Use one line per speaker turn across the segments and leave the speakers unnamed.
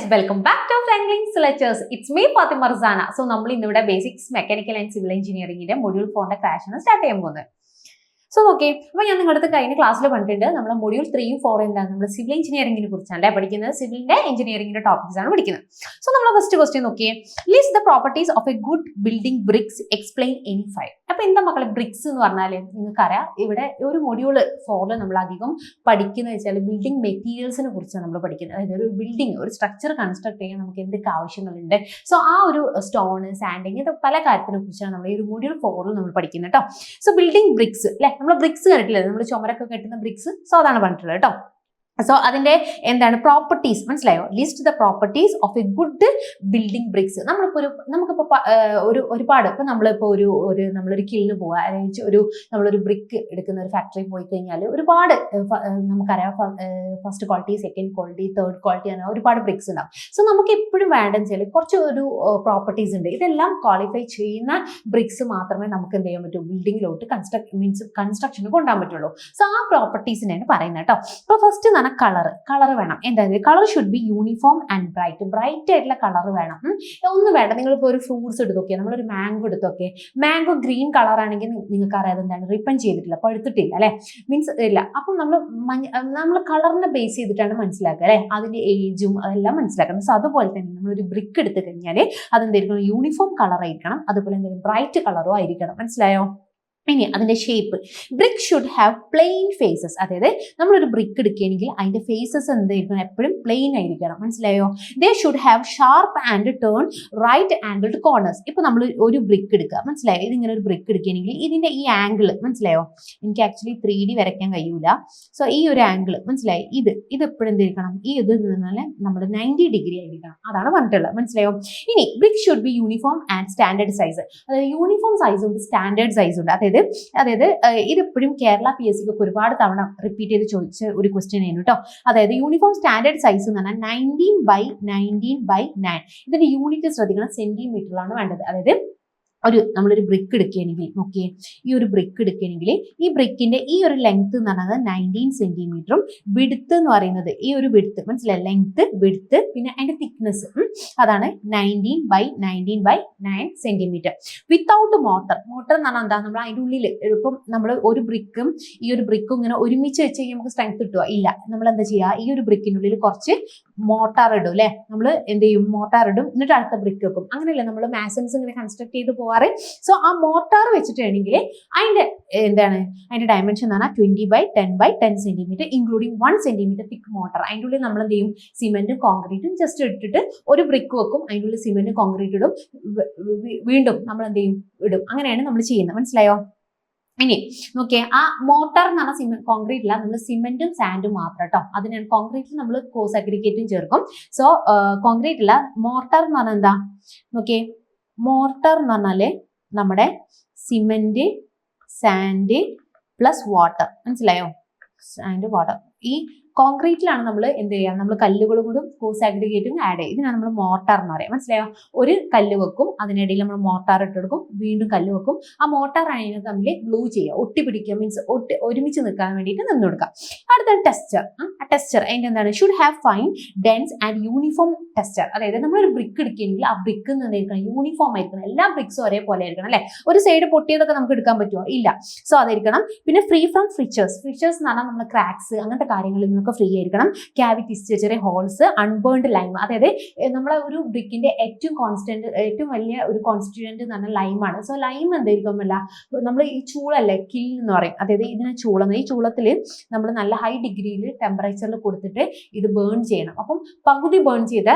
welcome back to Franklin's Lectures. It's me, Fatima Rizana. So, we will start Basics Mechanical and Civil Engineering Module 4 crash. So, okay, we will start class module 3 and 4 civil engineering. Civil engineering topics. So, first question, okay, list the properties of a good building bricks, explain any 5. Now, bricks in module 4 building materials building or structure construct so stone sanding module 4 so building bricks bricks bricks so so adinte properties manasilayo list the properties of a good building bricks namukku ഒരുപാട് ഇപ്പോ നമ്മൾ ഒരു കില്ലിന് പോവാ അല്ലെങ്കിൽ ഒരു brick എടുക്കുന്ന ഒരു factory പോയി കഴിഞ്ഞാൽ ഒരുപാട് നമുക്കറിയാം first quality second quality third quality അങ്ങനെ ഒരുപാട് ബ്രിക്സ് ഉണ്ടാവും സോ നമുക്ക് എപ്പോഴും വേണ്ടെന്ന് വെച്ചാൽ കുറച്ച് ഒരു പ്രോപ്പർട്ടീസ് ഉണ്ട് ഇതെല്ലാം ക്വാളിഫൈ ചെയ്യുന്ന ബ്രിക്സ് മാത്രമേ നമുക്ക് എന്ത് ചെയ്യാൻ പറ്റൂ ബിൽഡിങ്ങിലോട്ട് കൺസ്ട്രക്ഷന് കൊണ്ടുപോകാൻ പറ്റുള്ളൂ സോ ആ പ്രോപ്പർട്ടീസിനെയാണ് പറയുന്നത് കേട്ടോ അപ്പോൾ ഫസ്റ്റ് കളർ വേണം എന്തായാലും colour should be uniform and bright ആയിട്ടുള്ള കളർ വേണം ഒന്നും വേണ്ട നിങ്ങളിപ്പോൾ ഒരു ഫ്രൂട്ട്സ് എടുത്ത് നോക്കിയാൽ നമ്മളൊരു മാംഗോ എടുത്ത് നോക്കിയാൽ മാംഗോ ഗ്രീൻ കളർ ആണെങ്കിൽ നിങ്ങൾക്ക് അറിയാതെ എന്താണ് റിപ്പൺ ചെയ്തിട്ടില്ല പഴുത്തിട്ടില്ല അല്ലെ മീൻസ് ഇല്ല അപ്പം നമ്മൾ കളറിനെ ബേസ് ചെയ്തിട്ടാണ് മനസ്സിലാക്കുക അല്ലെ അതിന്റെ ഏജും അതെല്ലാം മനസ്സിലാക്കണം സോ അതുപോലെ തന്നെ നമ്മളൊരു ബ്രിക്ക് എടുത്തു കഴിഞ്ഞാൽ അതെന്തായിരിക്കണം യൂണിഫോം കളർ ആയിരിക്കണം അതുപോലെ എന്തെങ്കിലും ബ്രൈറ്റ് കളറോ ആയിരിക്കണം മനസ്സിലായോ ഇനി അതിന്റെ shape brick should have plain faces അതായത് നമ്മളൊരു ബ്രിക്ക് എടുക്കുകയാണെങ്കിൽ അതിന്റെ ഫേസസ് എന്തായിരിക്കണം എപ്പോഴും പ്ലെയിൻ ആയിരിക്കണം മനസ്സിലായോ they should have sharp and turn right angled corners ഇപ്പൊ നമ്മൾ ഒരു ബ്രിക്ക് എടുക്കുക മനസ്സിലായോ ഇതിങ്ങനെ ഒരു ബ്രിക്ക് എടുക്കുകയാണെങ്കിൽ ഇതിന്റെ ഈ ആംഗിൾ മനസ്സിലായോ എനിക്ക് ആക്ച്വലി 3D വരയ്ക്കാൻ കഴിയൂല സോ ഈ ഒരു ആംഗിൾ മനസ്സിലായി ഇത് എപ്പോഴും എന്തായിരിക്കണം ഈ ഇത് നിന്നാൽ നമ്മൾ 90 ഡിഗ്രി ആയിരിക്കണം അതാണ് പറഞ്ഞിട്ടുള്ളത് മനസ്സിലായോ ഇനി brick should be uniform and standard size അതായത് യൂണിഫോം സൈസ് ഉണ്ട് സ്റ്റാൻഡേർഡ് സൈസ് ഉണ്ട് അതായത് ഇതെപ്പോഴും കേരള PSC ഒക്കെ ഒരുപാട് തവണ റിപ്പീറ്റ് ചെയ്ത് ചോദിച്ച ഒരു ക്വസ്റ്റ്യൻ ആയിരുന്നു കേട്ടോ അതായത് യൂണിഫോം സ്റ്റാൻഡേർഡ് സൈസ് എന്ന് പറഞ്ഞാൽ 19/9 ഇതിന്റെ യൂണിറ്റ് ശ്രദ്ധിക്കണം സെന്റിമീറ്ററിലാണ് വേണ്ടത് അതായത് നമ്മളൊരു ബ്രിക്ക് എടുക്കുകയാണെങ്കിൽ നോക്കിയേ ഈ ഒരു ബ്രിക്ക് എടുക്കുകയാണെങ്കിൽ ഈ ബ്രിക്കിന്റെ ഈ ഒരു ലെങ്ത് എന്ന് പറയുന്നത് 19 സെന്റിമീറ്ററും വിഡ്ത്ത് എന്ന് പറയുന്നത് ഈ ഒരു വിഡ്ത്ത് മനസ്സിലായി ലെങ്ത് വിഡ്ത്ത് പിന്നെ അതിന്റെ തിക്നെസ് അതാണ് 19/9 സെന്റിമീറ്റർ വിത്തൗട്ട് മോട്ടർ എന്ന് പറഞ്ഞാൽ എന്താ നമ്മൾ അതിൻ്റെ ഉള്ളിൽ ഇപ്പം നമ്മൾ ഒരു ബ്രിക്കും ഈ ഒരു ബ്രിക്കും ഇങ്ങനെ ഒരുമിച്ച് വെച്ച് കഴിഞ്ഞാൽ നമുക്ക് സ്ട്രെങ്ത് കിട്ടുക ഇല്ല നമ്മൾ എന്താ ചെയ്യുക ഈ ഒരു ബ്രിക്കിൻ്റെ ഉള്ളിൽ കുറച്ച് മോട്ടാർ ഇടും അല്ലെ നമ്മൾ എന്ത് ചെയ്യും മോട്ടാർ ഇടും എന്നിട്ട് അടുത്ത ബ്രിക്ക് വെക്കും അങ്ങനെയല്ലേ നമ്മൾ മാസൻസ് ഇങ്ങനെ കൺസ്ട്രക്ട് ചെയ്ത് സോ ആ മോട്ടാർ വെച്ചിട്ടാണെങ്കിൽ അതിന്റെ ഡയമെൻഷൻ എന്ന് പറഞ്ഞാൽ 20/10 സെന്റിമീറ്റർ ഇൻക്ലൂഡിങ് 1 സെന്റിമീറ്റർ തിക്ക് മോട്ടർ അതിൻ്റെ ഉള്ളിൽ നമ്മൾ എന്ത് ചെയ്യും സിമെന്റും കോൺക്രീറ്റും ജസ്റ്റ് ഇട്ടിട്ട് ഒരു ബ്രിക്ക് വെക്കും അതിൻ്റെ ഉള്ളിൽ സിമെന്റും കോൺക്രീറ്റ് ഇടും വീണ്ടും നമ്മൾ എന്ത് ചെയ്യും ഇടും അങ്ങനെയാണ് നമ്മൾ ചെയ്യുന്നത് മനസ്സിലായോ ഇനി നോക്കിയേ ആ മോട്ടർ എന്ന് പറഞ്ഞാൽ കോൺക്രീറ്റില്ല നമ്മൾ സിമെന്റും സാൻഡും മാത്രം കേട്ടോ അതിനാണ് കോൺക്രീറ്റിൽ നമ്മൾ കോഴ്സ് അഗ്രിഗേറ്റും ചേർക്കും സോ കോൺക്രീറ്റ് ഇല്ല മോട്ടർ എന്ന് പറഞ്ഞാൽ എന്താ നോക്കിയേ മോട്ടർ എന്ന് പറഞ്ഞാല് നമ്മുടെ സിമെന്റ് സാൻഡ് പ്ലസ് വാട്ടർ മനസ്സിലായോ സാൻഡ് വാട്ടർ ഈ കോൺക്രീറ്റിലാണ് നമ്മൾ എന്ത് ചെയ്യുക നമ്മൾ കല്ലുകളും കൂടി കോഴ്സ് അഗ്രിഗേറ്റും ആഡ് ചെയ്യും ഇതിനാണ് നമ്മൾ മോട്ടാർ എന്ന് പറയാം മനസ്സിലായോ ഒരു കല്ല് വെക്കും അതിനിടയിൽ നമ്മൾ മോട്ടാർ ഇട്ടെടുക്കും വീണ്ടും കല്ല് വെക്കും ആ മോട്ടാർ അതിനെ തമ്മിൽ ഗ്ലൂ ചെയ്യുക ഒട്ടിപ്പിടിക്കുക മീൻസ് ഒരുമിച്ച് നിൽക്കാൻ വേണ്ടിയിട്ട് നിന്ന് കൊടുക്കുക അടുത്ത ടെസ്റ്റർ ടെസ്റ്റർ അതിൻ്റെ എന്താണ് should have fine dense and uniform tester അതായത് നമ്മളൊരു ബ്രിക്ക് എടുക്കുകയാണെങ്കിൽ ആ ബ്രിക്ക് എന്തായിരിക്കണം യൂണിഫോം ആയിരിക്കണം എല്ലാ ബ്രിക്സും ഒരേപോലെ ആയിരിക്കണം അല്ലെ ഒരു സൈഡ് പൊട്ടിയതൊക്കെ നമുക്ക് എടുക്കാൻ പറ്റുമോ ഇല്ല സോ അതായിരിക്കണം പിന്നെ ഫ്രീ ഫ്രം ഫ്രിച്ചേഴ്സ് എന്ന് പറഞ്ഞാൽ നമ്മൾ ക്രാക്സ് അങ്ങനത്തെ കാര്യങ്ങളിൽ നിന്നൊക്കെ ഫ്രീ ആയിരിക്കണം ക്യാവിറ്റീസ് ചെറിയ ഹോൾസ് അൺബേൺഡ് ലൈം അതായത് നമ്മളെ ഒരു ബ്രിക്കിന്റെ ഏറ്റവും വലിയ ഒരു കോൺസ്റ്റിറ്റ്യൂവന്റ് എന്ന് പറഞ്ഞാൽ ലൈമാണ് സോ ലൈം എന്തായിരിക്കും അല്ല നമ്മൾ ഈ ചൂളല്ലേ കിൽ എന്ന് പറയും അതായത് ഇതിനെ ചൂളം ഈ ചൂളത്തിൽ നമ്മൾ നല്ല ഹൈ ഡിഗ്രിയിൽ ടെമ്പറേച്ചറിൽ കൊടുത്തിട്ട് ഇത് ബേൺ ചെയ്യണം അപ്പം പകുതി ബേൺ ചെയ്ത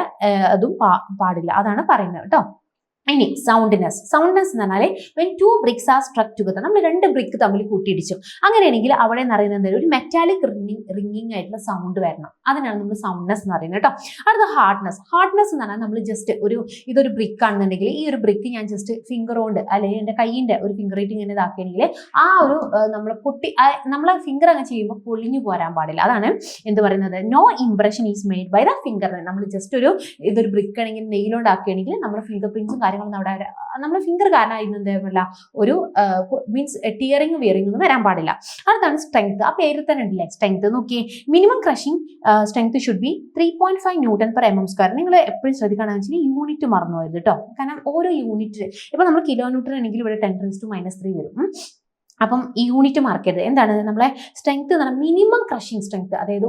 അതും പാടില്ല അതാണ് പറയുന്നത് കേട്ടോ ഇനി സൗണ്ട്നെസ് എന്ന് പറഞ്ഞാൽ when two bricks are struck together നമ്മൾ രണ്ട് ബ്രിക്ക് തമ്മിൽ കൂട്ടിയിടിച്ചു അങ്ങനെയാണെങ്കിൽ അവിടെ എന്ന് പറയുന്നത് ഒരു മെറ്റാലിക് റിംഗിങ് ആയിട്ടുള്ള സൗണ്ട് വരണം അതിനാണ് നമ്മൾ സൗണ്ട്നെസ് എന്ന് പറയുന്നത് കേട്ടോ അടുത്ത ഹാർഡ്നെസ് എന്ന് പറഞ്ഞാൽ നമ്മൾ ജസ്റ്റ് ഇതൊരു ബ്രിക്ക് ആണെന്നുണ്ടെങ്കിൽ ഈ ഒരു ബ്രിക്ക് ഞാൻ ജസ്റ്റ് ഫിംഗർ കൊണ്ട് അല്ലെങ്കിൽ എൻ്റെ കൈയിൻ്റെ ഒരു ഫിംഗർ റേറ്റ് ഇങ്ങനെ ഇതാക്കുകയാണെങ്കിൽ ആ ഒരു നമ്മളെ ഫിംഗർ അങ്ങനെ ചെയ്യുമ്പോൾ പൊളിഞ്ഞു പോരാൻ പാടില്ല അതാണ് എന്ത് പറയുന്നത് no impression is made by the finger നമ്മൾ ജസ്റ്റ് ഇതൊരു ബ്രിക്ക് ആണെങ്കിൽ നെയിലോണ്ടാക്കുകയാണെങ്കിൽ നമ്മുടെ ഫിംഗർ പ്രിന്റ്സും കാര്യങ്ങളൊന്നും അവിടെ നമ്മുടെ ഫിംഗർ കാരണം ഇതെന്തല്ല ഒരു മീൻസ് ടിയറിങ് വിയറിംഗ് ഒന്നും വരാൻ പാടില്ല. അതാണ് സ്ട്രെങ്ത്. ആ പേരിൽ തന്നെ ഉണ്ടല്ലേ സ്ട്രെങ്ത്. നോക്കിയേ, minimum crushing strength should be 3.5 Newton/mm². നിങ്ങൾ എപ്പോഴും ശ്രദ്ധിക്കുകയാണെന്ന് വെച്ചാൽ യൂണിറ്റ് മറന്നു പോയത് കേട്ടോ. കാരണം ഓരോ യൂണിറ്റ് ഇപ്പൊ നമ്മൾ കിലോ ന്യൂട്ടൺ ആണെങ്കിൽ ഇവിടെ 10⁻³ വരും. അപ്പം ഈ യൂണിറ്റ് മാർക്ക് ചെയ്ത് എന്താണ് നമ്മളെ സ്ട്രെങ്ത് എന്ന് പറഞ്ഞാൽ മിനിമം ക്രഷിംഗ് സ്ട്രെങ്ത്, അതായത്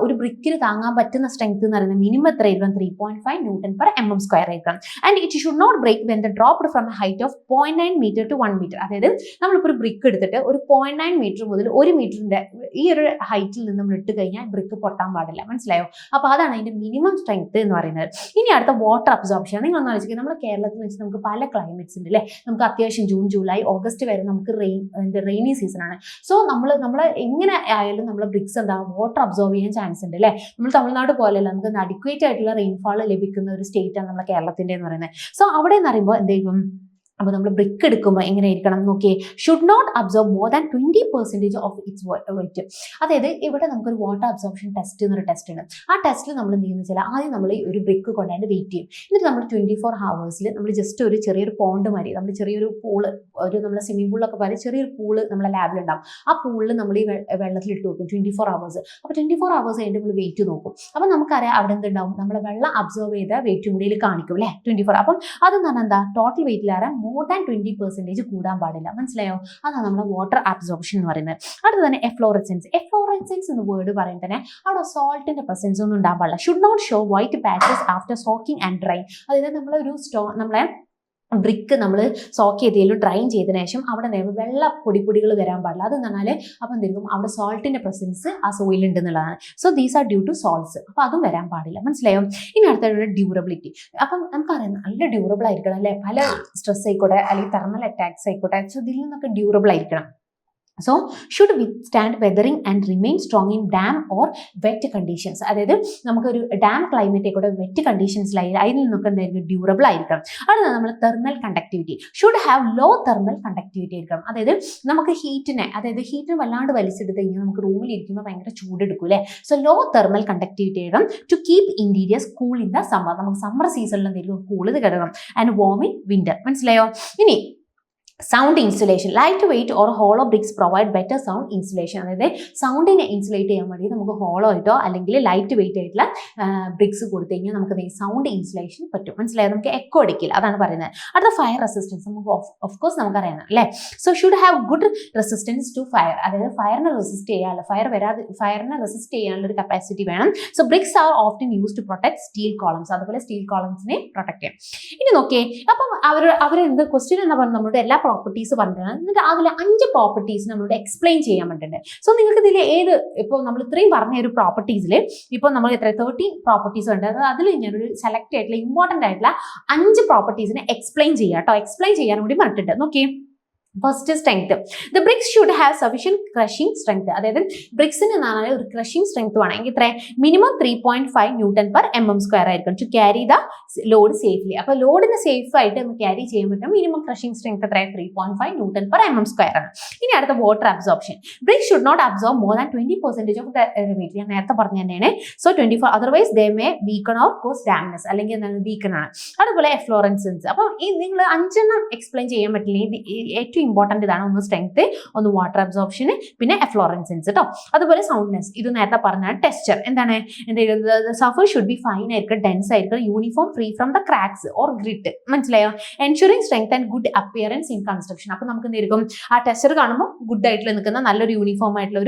ഒരു ബ്രിക്കിന് താങ്ങാൻ പറ്റുന്ന സ്ട്രെങ്ത് എന്ന് പറയുന്നത് മിനിമം എത്ര ആയിരിക്കണം? 3.5 Newton/mm² ആയിരിക്കണം. And it should not break when the dropped from a height of 0.9 meter to 1 meter. അതായത് നമ്മളിപ്പോൾ ഒരു ബ്രിക്ക് എടുത്തിട്ട് ഒരു 0.9 meter മുതൽ 1 meterന്റെ ഈ ഒരു ഹൈറ്റിൽ നിന്ന് നമ്മൾ ഇട്ട് കഴിഞ്ഞാൽ ബ്രിക്ക് പൊട്ടാൻ പാടില്ല. മനസ്സിലായോ? അപ്പൊ അതാണ് അതിന്റെ മിനിമം സ്ട്രെങ്ത് എന്ന് പറയുന്നത്. ഇനി അടുത്ത വാട്ടർ അബ്സോർപ്ഷൻ. നിങ്ങൾ ഒന്ന് ആലോചിക്കുക, നമ്മുടെ കേരളത്തിൽ വെച്ച് നമുക്ക് പല ക്ലൈമറ്റ്സ് ഉണ്ട് അല്ലേ? നമുക്ക് അത്യാവശ്യം ജൂൺ, ജൂലൈ, ഓഗസ്റ്റ് വരെ നമുക്ക് റെയിനി സീസൺ ആണ്. സോ നമ്മൾ എങ്ങനെ ആയാലും നമ്മളെ ബ്രിക്സ് എന്താ വാട്ടർ അബ്സോർവ് ചെയ്യാൻ ചാൻസ് ഉണ്ട് അല്ലേ? നമ്മൾ തമിഴ്നാട് പോലെയല്ല, നമുക്ക് അഡിക്വേറ്റ് ആയിട്ടുള്ള റെയിൻഫാൾ ലഭിക്കുന്ന ഒരു സ്റ്റേറ്റ് ആണ് നമ്മുടെ കേരളത്തിന്റെ എന്ന് പറയുന്നത്. സോ അവിടെ എന്ന് പറയുമ്പോൾ എന്തെങ്കിലും അപ്പോൾ നമ്മൾ ബ്രിക്ക് എടുക്കുമ്പോൾ എങ്ങനെയായിരിക്കണം നോക്കിയേ, should not absorb more than 20% of its weight. അതായത് ഇവിടെ നമുക്കൊരു വാട്ടർ അബ്സോർപ്ഷൻ ടെസ്റ്റ് എന്നൊരു ടെസ്റ്റ് ഉണ്ട്. ആ ടെസ്റ്റിൽ നമ്മൾ എന്ത് ചെയ്യുന്ന വെച്ചാൽ ആദ്യം നമ്മൾ ഒരു ബ്രിക്ക് കൊണ്ടാണ്ട് വെയിറ്റ് ചെയ്യും. എന്നിട്ട് നമ്മൾ 24 hours നമ്മൾ ജസ്റ്റ് ഒരു ചെറിയൊരു പോണ്ട് മാതിരി നമ്മൾ ചെറിയൊരു പൂള്, ഒരു നമ്മളെ സ്വിമ്മിംഗ് പൂളിലൊക്കെ പോലെ ചെറിയൊരു പൂള് നമ്മളെ ലാബിലുണ്ടാവും. ആ പൂളിൽ നമ്മൾ ഈ വെള്ളത്തിൽ ഇട്ട് വെക്കും 24 hours. അപ്പോൾ 24 hours കഴിഞ്ഞിട്ട് നമ്മൾ വെയിറ്റ് നോക്കും. അപ്പം നമുക്കറിയാം അവിടെ എന്തുണ്ടാവും, നമ്മളെ വെള്ളം അബ്സോർവ് ചെയ്ത വെയിറ്റും കൂടി കാണിക്കും അല്ലേ 24. അപ്പം അതെന്ന് പറഞ്ഞാൽ എന്താ, ടോട്ടൽ വെയിറ്റിലേറെ മോർ ദാൻ 20% കൂടാൻ പാടില്ല. മനസ്സിലായോ? അതാണ് നമ്മുടെ വാട്ടർ അബ്സോർപ്ഷൻ എന്ന് പറയുന്നത്. അടുത്ത് തന്നെ എഫ്ലോറസെൻസ്. എഫ്ലോറസെൻസ് എന്ന വേർഡ് പറയുമ്പോൾ തന്നെ അവിടെ സോൾട്ടിന്റെ പ്രസൻസ് ഒന്നും ഉണ്ടാകാൻ പാടില്ല. Should not show white patches after soaking and dry. അതായത് നമ്മളൊരു നമ്മളെ ബ്രിക്ക് നമ്മൾ സോക്ക് ചെയ്തതിലും ഡ്രൈൻ ചെയ്തതിനു ശേഷം അവിടെ വെള്ള പൊടിപ്പൊടികൾ വരാൻ പാടില്ല. അതെന്ന് പറഞ്ഞാൽ അപ്പം എന്തെങ്കിലും അവിടെ സോൾട്ടിന്റെ പ്രസൻസ് ആ സോയിൽ ഉണ്ട് എന്നുള്ളതാണ്. So these are due to salts. അപ്പോൾ അതും വരാൻ പാടില്ല. മനസ്സിലായോ? ഇനി അടുത്ത ഡ്യൂറബിലിറ്റി. അപ്പം നമുക്കറിയാം നല്ല ഡ്യൂറബിൾ ആയിരിക്കണം അല്ലെ? പല സ്ട്രെസ് ആയിക്കോട്ടെ അല്ലെങ്കിൽ തെർമൽ അറ്റാക്സ് ആയിക്കോട്ടെ, സോ ഇതിൽ നിന്നൊക്കെ ഡ്യൂറബിൾ ആയിരിക്കണം. So should withstand weathering and remain strong in damp or wet conditions. അതായത് നമുക്കൊരു ഡാം ക്ലൈമറ്റ് ആയിക്കോട്ടെ വെറ്റ് കണ്ടീഷൻസിലായി അതിൽ നിന്നൊക്കെ എന്തായിരിക്കും ഡ്യൂറബിൾ ആയിരിക്കണം. അടുത്ത നമ്മൾ thermal conductivity. Should have low thermal conductivity ആയിരിക്കണം. അതായത് നമുക്ക് ഹീറ്റിനെ വല്ലാണ്ട് വലിച്ചെടുത്ത് കഴിഞ്ഞാൽ നമുക്ക് റൂമിൽ ഇരിക്കുമ്പോൾ ഭയങ്കര ചൂടെടുക്കും അല്ലേ? സോ ലോ തെർമൽ കണ്ടക്ടിവിറ്റി ആയിരിക്കണം. To keep interiors cool in the summer. നമുക്ക് സമ്മർ സീസണിൽ എന്തെങ്കിലും കൂൾ കിടക്കണം. And warm in winter. മനസ്സിലായോ? ഇനി sound insulation. Light weight or hollow bricks provide better sound insulation. അതായത് സൗണ്ടിനെ ഇൻസുലേറ്റ് ചെയ്യാൻ വേണ്ടി നമുക്ക് ഹോളോ ആയിട്ടോ അല്ലെങ്കിൽ ലൈറ്റ് വെയിറ്റ് ആയിട്ടുള്ള ബ്രിക്സ് കൊടുത്തു കഴിഞ്ഞാൽ നമുക്ക് സൗണ്ട് ഇൻസുലേഷൻ പറ്റും. മനസ്സിലായത്? നമുക്ക് എക്കോ അടിക്കില്ല. അതാണ് പറയുന്നത്. അടുത്ത ഫയർ റെസിസ്റ്റൻസ്. നമുക്ക് ഓഫ് കോഴ്സ് നമുക്കറിയാം അല്ലേ? So should have good resistance to fire. അതായത് ഫയറിനെ റെസിസ്റ്റ് ചെയ്യാനുള്ള ഫയറിനെ റെസിസ്റ്റ് ചെയ്യാനുള്ള ഒരു കപ്പാസിറ്റി വേണം. So bricks are often use to protect steel columns. അതുപോലെ സ്റ്റീൽ കോളംസിനെ പ്രൊട്ടക്ട് ചെയ്യാം. ഇനി നോക്കിയേ, അപ്പം അവരെന്ത് ക്വസ്റ്റ്യൻ എന്താ പറയുക, നമ്മുടെ എല്ലാ പ്രോപ്പർട്ടീസ് പറഞ്ഞിട്ടാണ്. എന്നിട്ട് അതിൽ 5 പ്രോപ്പർട്ടീസ് നമ്മളോട് എക്സ്പ്ലെയിൻ ചെയ്യാൻ വേണ്ടിയിട്ടുണ്ട്. സോ നിങ്ങൾക്ക് ഇതിൽ ഇപ്പോൾ നമ്മൾ ഇത്രയും പറഞ്ഞ ഒരു പ്രോപ്പർട്ടീസിൽ ഇപ്പോൾ നമ്മൾ 13 പ്രോപ്പർട്ടീസ് ഉണ്ട്. അതിൽ ഞാനൊരു സെലക്ട് ആയിട്ടുള്ള ഇമ്പോർട്ടൻ്റ് ആയിട്ടുള്ള 5 പ്രോപ്പർട്ടീസിനെ എക്സ്പ്ലെയിൻ ചെയ്യാം കേട്ടോ. എക്സ്പ്ലെയിൻ ചെയ്യാൻ കൂടി പറഞ്ഞിട്ടുണ്ട്. നോക്കിയേ, first strength. The BRICS should have sufficient crushing strength. അതായത് ബ്രിക്സിന് ഒരു ക്രഷിംഗ് സ്ട്രെങ്ത് വേണമെങ്കിൽ ഇത്ര മിനിമം 3.5 Newton/mm² ആയിരിക്കും to carry the load safely. അപ്പോൾ ലോഡിന് സേഫ് ആയിട്ട് നമുക്ക് ക്യാരി ചെയ്യാൻ പറ്റും. മിനിമം ക്രഷിംഗ് സ്ട്രെങ്ത് എത്ര? 3.5 Newton/mm² ആണ്. ഇനി അടുത്ത water absorption. Bricks should not absorb more than 20% of the weight. ഞാൻ നേരത്തെ പറഞ്ഞ തന്നെയാണ്. So 24, otherwise they may weaken or cause damage. അല്ലെങ്കിൽ എന്താണ് വീക്കൺ ആണ്. അതുപോലെ എഫ്ലോറൻസൻസ്. അപ്പം ഈ നിങ്ങൾ 5 എക്സ്പ്ലെയിൻ ചെയ്യാൻ പറ്റില്ല. ഏറ്റവും ഇമ്പോർട്ടൻ്റ് ഇതാണ്. ഒന്ന് സ്ട്രെങ്ത്, ഒന്ന് വാട്ടർ അബ്സോർപ്ഷൻ, പിന്നെ എഫ്ലോറൻസൻസ് കേട്ടോ. അതുപോലെ സൗണ്ട്നെസ്. ഇത് നേരത്തെ പറഞ്ഞാൽ ടെക്സ്ചർ. എന്താണ് സർഫേസ് ഷുഡ് ബി ഫൈൻ ആയിരിക്കും, ഡെൻസ് ആയിരിക്കും, uniform, free from the cracks or grit. മനസ്സിലായോ? Ensuring strength and good appearance in construction. അപ്പൊ നമുക്ക് എന്തായിരിക്കും ആ ടെക്സ്ചർ കാണുമ്പോൾ ഗുഡ് ആയിട്ടുള്ള നിൽക്കുന്ന നല്ലൊരു യൂണിഫോം ആയിട്ടുള്ള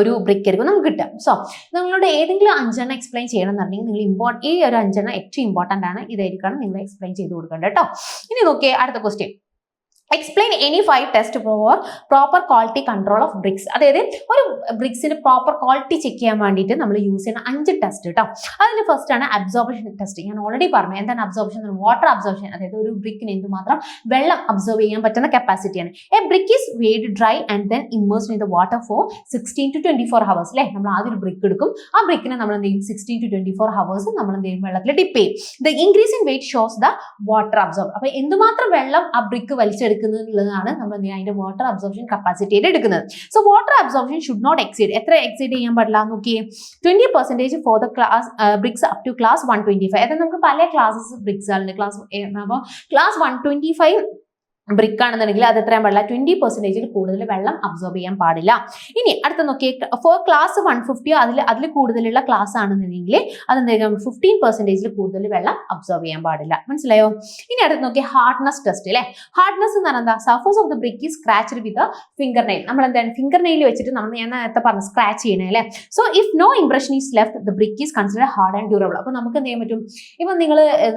ഒരു ബ്രിക്ക് ആയിരിക്കും നമുക്ക് കിട്ടുക. സോ നിങ്ങളുടെ ഏതെങ്കിലും 5 എക്സ്പ്ലെയിൻ ചെയ്യണം എന്നുണ്ടെങ്കിൽ നിങ്ങൾ ഈ ഒരു 5 ഏറ്റവും ഇമ്പോർട്ടൻ്റ് ആണ്. ഇതായിരിക്കണം നിങ്ങൾ എക്സ്പ്ലെയിൻ ചെയ്ത് കൊടുക്കേണ്ടത് കേട്ടോ. ഇനി നോക്കിയേ അടുത്ത question. Explain any 5 test for proper quality control of BRICS. അതായത് ഒരു ബ്രിക്സിന്റെ പ്രോപ്പർ ക്വാളിറ്റി ചെക്ക് ചെയ്യാൻ വേണ്ടിയിട്ട് നമ്മൾ യൂസ് ചെയ്യുന്ന 5 ടെസ്റ്റ് കേട്ടോ. അതിൽ ഫസ്റ്റ് ആണ് അബ്സോർപ്ഷൻ ടെസ്റ്റ്. ഞാൻ ഓൾറെഡി പറഞ്ഞു എന്താണ് അബ്സോർപ്ഷൻ. Water absorption. അതായത് ഒരു ബ്രിക്കിന് എന്തുമാത്രം വെള്ളം അബ്സോർവ് ചെയ്യാൻ പറ്റുന്ന കപ്പാസിറ്റിയാണ്. A brick is weighed dry and then immersed in the water for 16 to 24 hours. അല്ലേ? നമ്മൾ ആദ്യം ഒരു ബ്രിക്ക് എടുക്കും. ആ ബ്രിക്കിനെ നമ്മൾ എന്ത് ചെയ്യും? 16 to 24 hours നമ്മൾ എന്ത് ചെയ്യും? വെള്ളത്തിൽ ഡിപ്പ് ചെയ്യും. The increase in weight shows the water absorb. അപ്പൊ എന്തുമാത്രം വെള്ളം ആ ബ്രിക്ക് വലിച്ചെടുക്കും എടുക്കുന്നതാണ് നമ്മൾ അതിന്റെ വാട്ടർ അബ്സോർപ്ഷൻ കപ്പാസിറ്റി ആയിട്ട് എടുക്കുന്നത്. So water absorption should not exceed, എത്ര എക്സീഡ് ചെയ്യാൻ പാടില്ല നോക്കിയേ, 20% for the class bricks up to class 125. അതായത് നമുക്ക് പല ക്ലാസ്സസ് ബ്രിക്സ് ആണ്. അപ്പോൾ ക്ലാസ് 125 ബ്രിക്ക് ആണെന്നുണ്ടെങ്കിൽ അത് എത്രയാൻ പാടില്ല, 20% കൂടുതൽ വെള്ളം അബ്സോർബ് ചെയ്യാൻ പാടില്ല. ഇനി അടുത്ത നോക്കിയേ, ഫോർ ക്ലാസ് 150 അതിൽ കൂടുതലുള്ള ക്ലാസ് ആണെന്നുണ്ടെങ്കിൽ അതെന്തായിരിക്കും 15% കൂടുതൽ വെള്ളം അബ്സോർബ് ചെയ്യാൻ പാടില്ല. മനസ്സിലായോ? ഇനി അടുത്ത് നോക്കിയേ, ഹാർഡ്നെസ് ടെസ്റ്റ് അല്ലേ. ഹാർഡ്നെസ് എന്ന് പറഞ്ഞാൽ എന്താ, surface of the brick is scratched with finger nail. നമ്മൾ എന്താണ് ഫിംഗർ നെയിൽ വെച്ചിട്ട് ഞാൻ നേരത്തെ പറഞ്ഞു സ്ക്രാച്ച് ചെയ്യണേ അല്ലേ. So if no impression is left the brick is consider hard and durable. അപ്പോൾ നമുക്ക് എന്ത് ചെയ്യാൻ പറ്റും, ഇപ്പം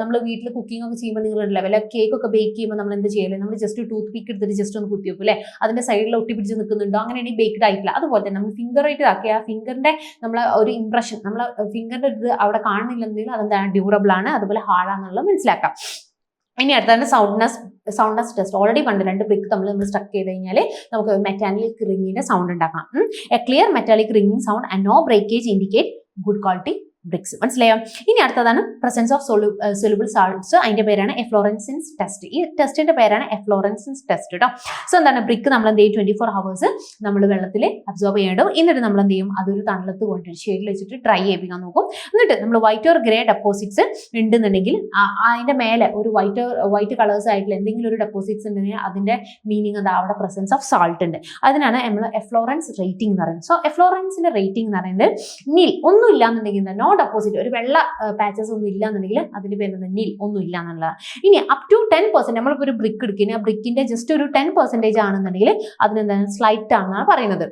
നമ്മൾ വീട്ടിൽ കുക്കിംഗ് ഒക്കെ ചെയ്യുമ്പോൾ നിങ്ങൾ ലെവൽ കേക്ക് ഒക്കെ ബേക്ക് ചെയ്യുമ്പോൾ നമ്മൾ എന്ത് ചെയ്യല്ലേ, നമ്മൾ ജസ്റ്റ് ടൂത്ത് പീക്ക് എടുത്തിട്ട് ജസ്റ്റ് ഒന്ന് കുത്തി വെക്കും അല്ലേ, അതിന്റെ സൈഡിൽ ഒട്ടിപ്പിടിച്ച് നിൽക്കുന്നുണ്ടോ, അങ്ങനെയാണെങ്കിൽ ബേക്ക്ഡ് ആയിട്ടില്ല. അതുപോലെ തന്നെ നമ്മൾ ഫിംഗർ ആയിട്ട് ആക്കിയ ആ ഫിംഗറിന്റെ നമ്മളെ ഒരു ഇംപ്രഷൻ, നമ്മൾ ഫിംഗറിന്റെ ഇത് അവിടെ കാണുന്നില്ലെന്നെങ്കിൽ അതെന്താണ് ഡ്യൂറബിൾ ആണ്, അതുപോലെ ഹാർഡാണെന്നുള്ളത് മനസ്സിലാക്കാം. ഇനി അടുത്താണ് സൗണ്ട്നെസ് ടെസ്റ്റ്. ഓൾറെഡി പണ്ട് 2 ബ്രിക്ക് നമ്മൾ സ്ട്രക്ക് ചെയ്ത് കഴിഞ്ഞാൽ നമുക്ക് മെറ്റാലിക് റിംഗിന്റെ സൗണ്ട് ഉണ്ടാക്കാം. A clear metallic ringing sound and no breakage indicate good quality bricks. മനസ്സിലായോ? ഇനി അടുത്തതാണ് പ്രസൻസ് ഓഫ് സൊല്യൂബിൾ സാൾട്ട്സ്. അതിന്റെ പേരാണ് എഫ്ലോറൻസിൻസ് ടെസ്റ്റ്. ഈ ടെസ്റ്റിന്റെ പേരാണ് എഫ്ലോറൻസിൻസ് ടെസ്റ്റ് കേട്ടോ. സോ എന്താണ്, ബ്രിക്ക് നമ്മൾ എന്ത് ചെയ്യും, 24 hours നമ്മൾ വെള്ളത്തിൽ അബ്സോർബ് ചെയ്യേണ്ടത്. എന്നിട്ട് നമ്മൾ എന്ത് ചെയ്യും, അതൊരു തണലത്ത് കൊണ്ടിട്ട് ഷെയ്ഡിൽ വെച്ചിട്ട് ഡ്രൈ ചെയ്യിപ്പിക്കാൻ നോക്കും. എന്നിട്ട് നമ്മൾ വൈറ്റ് ഓർ ഗ്രേ ഡെപ്പോസിറ്റ്സ് ഉണ്ടെന്നുണ്ടെങ്കിൽ അതിന്റെ മേലെ ഒരു വൈറ്റ് കളേഴ്സ് ആയിട്ടുള്ള എന്തെങ്കിലും ഒരു ഡെപ്പോസിറ്റ്സ് ഉണ്ടെങ്കിൽ അതിന്റെ മീനിങ് എന്താ, അവിടെ പ്രസൻസ് ഓഫ് സാൾട്ട് ഉണ്ട്. അതിനാണ് നമ്മൾ എഫ്ലോറൻസ് റേറ്റിംഗ് എന്ന് പറയുന്നത്. സോ എഫ്ലോറൻസിന്റെ റേറ്റിംഗ് എന്ന് പറയുന്നത് നിൽ, ഒന്നും ഇല്ലാന്നുണ്ടെങ്കിൽ നോ ഡെപ്പോസിറ്റ്, ഒരു വെള്ള പാച്ചസ് ഒന്നും ഇല്ലാന്നുണ്ടെങ്കിൽ അതിന്റെ പേര് നിൽ, ഒന്നും ഇല്ല എന്നുള്ളതാണ്. ഇനി അപ് ടു 10%, നമ്മളിപ്പോൾ ഒരു ബ്രിക്ക് എടുക്കുന്ന ആ ബ്രിക്കിന്റെ ജസ്റ്റ് ഒരു 10% ആണെന്നുണ്ടെങ്കിൽ അതിനെന്താണ് സ്ലൈറ്റ് ആണെന്നാണ് പറയുന്നത്.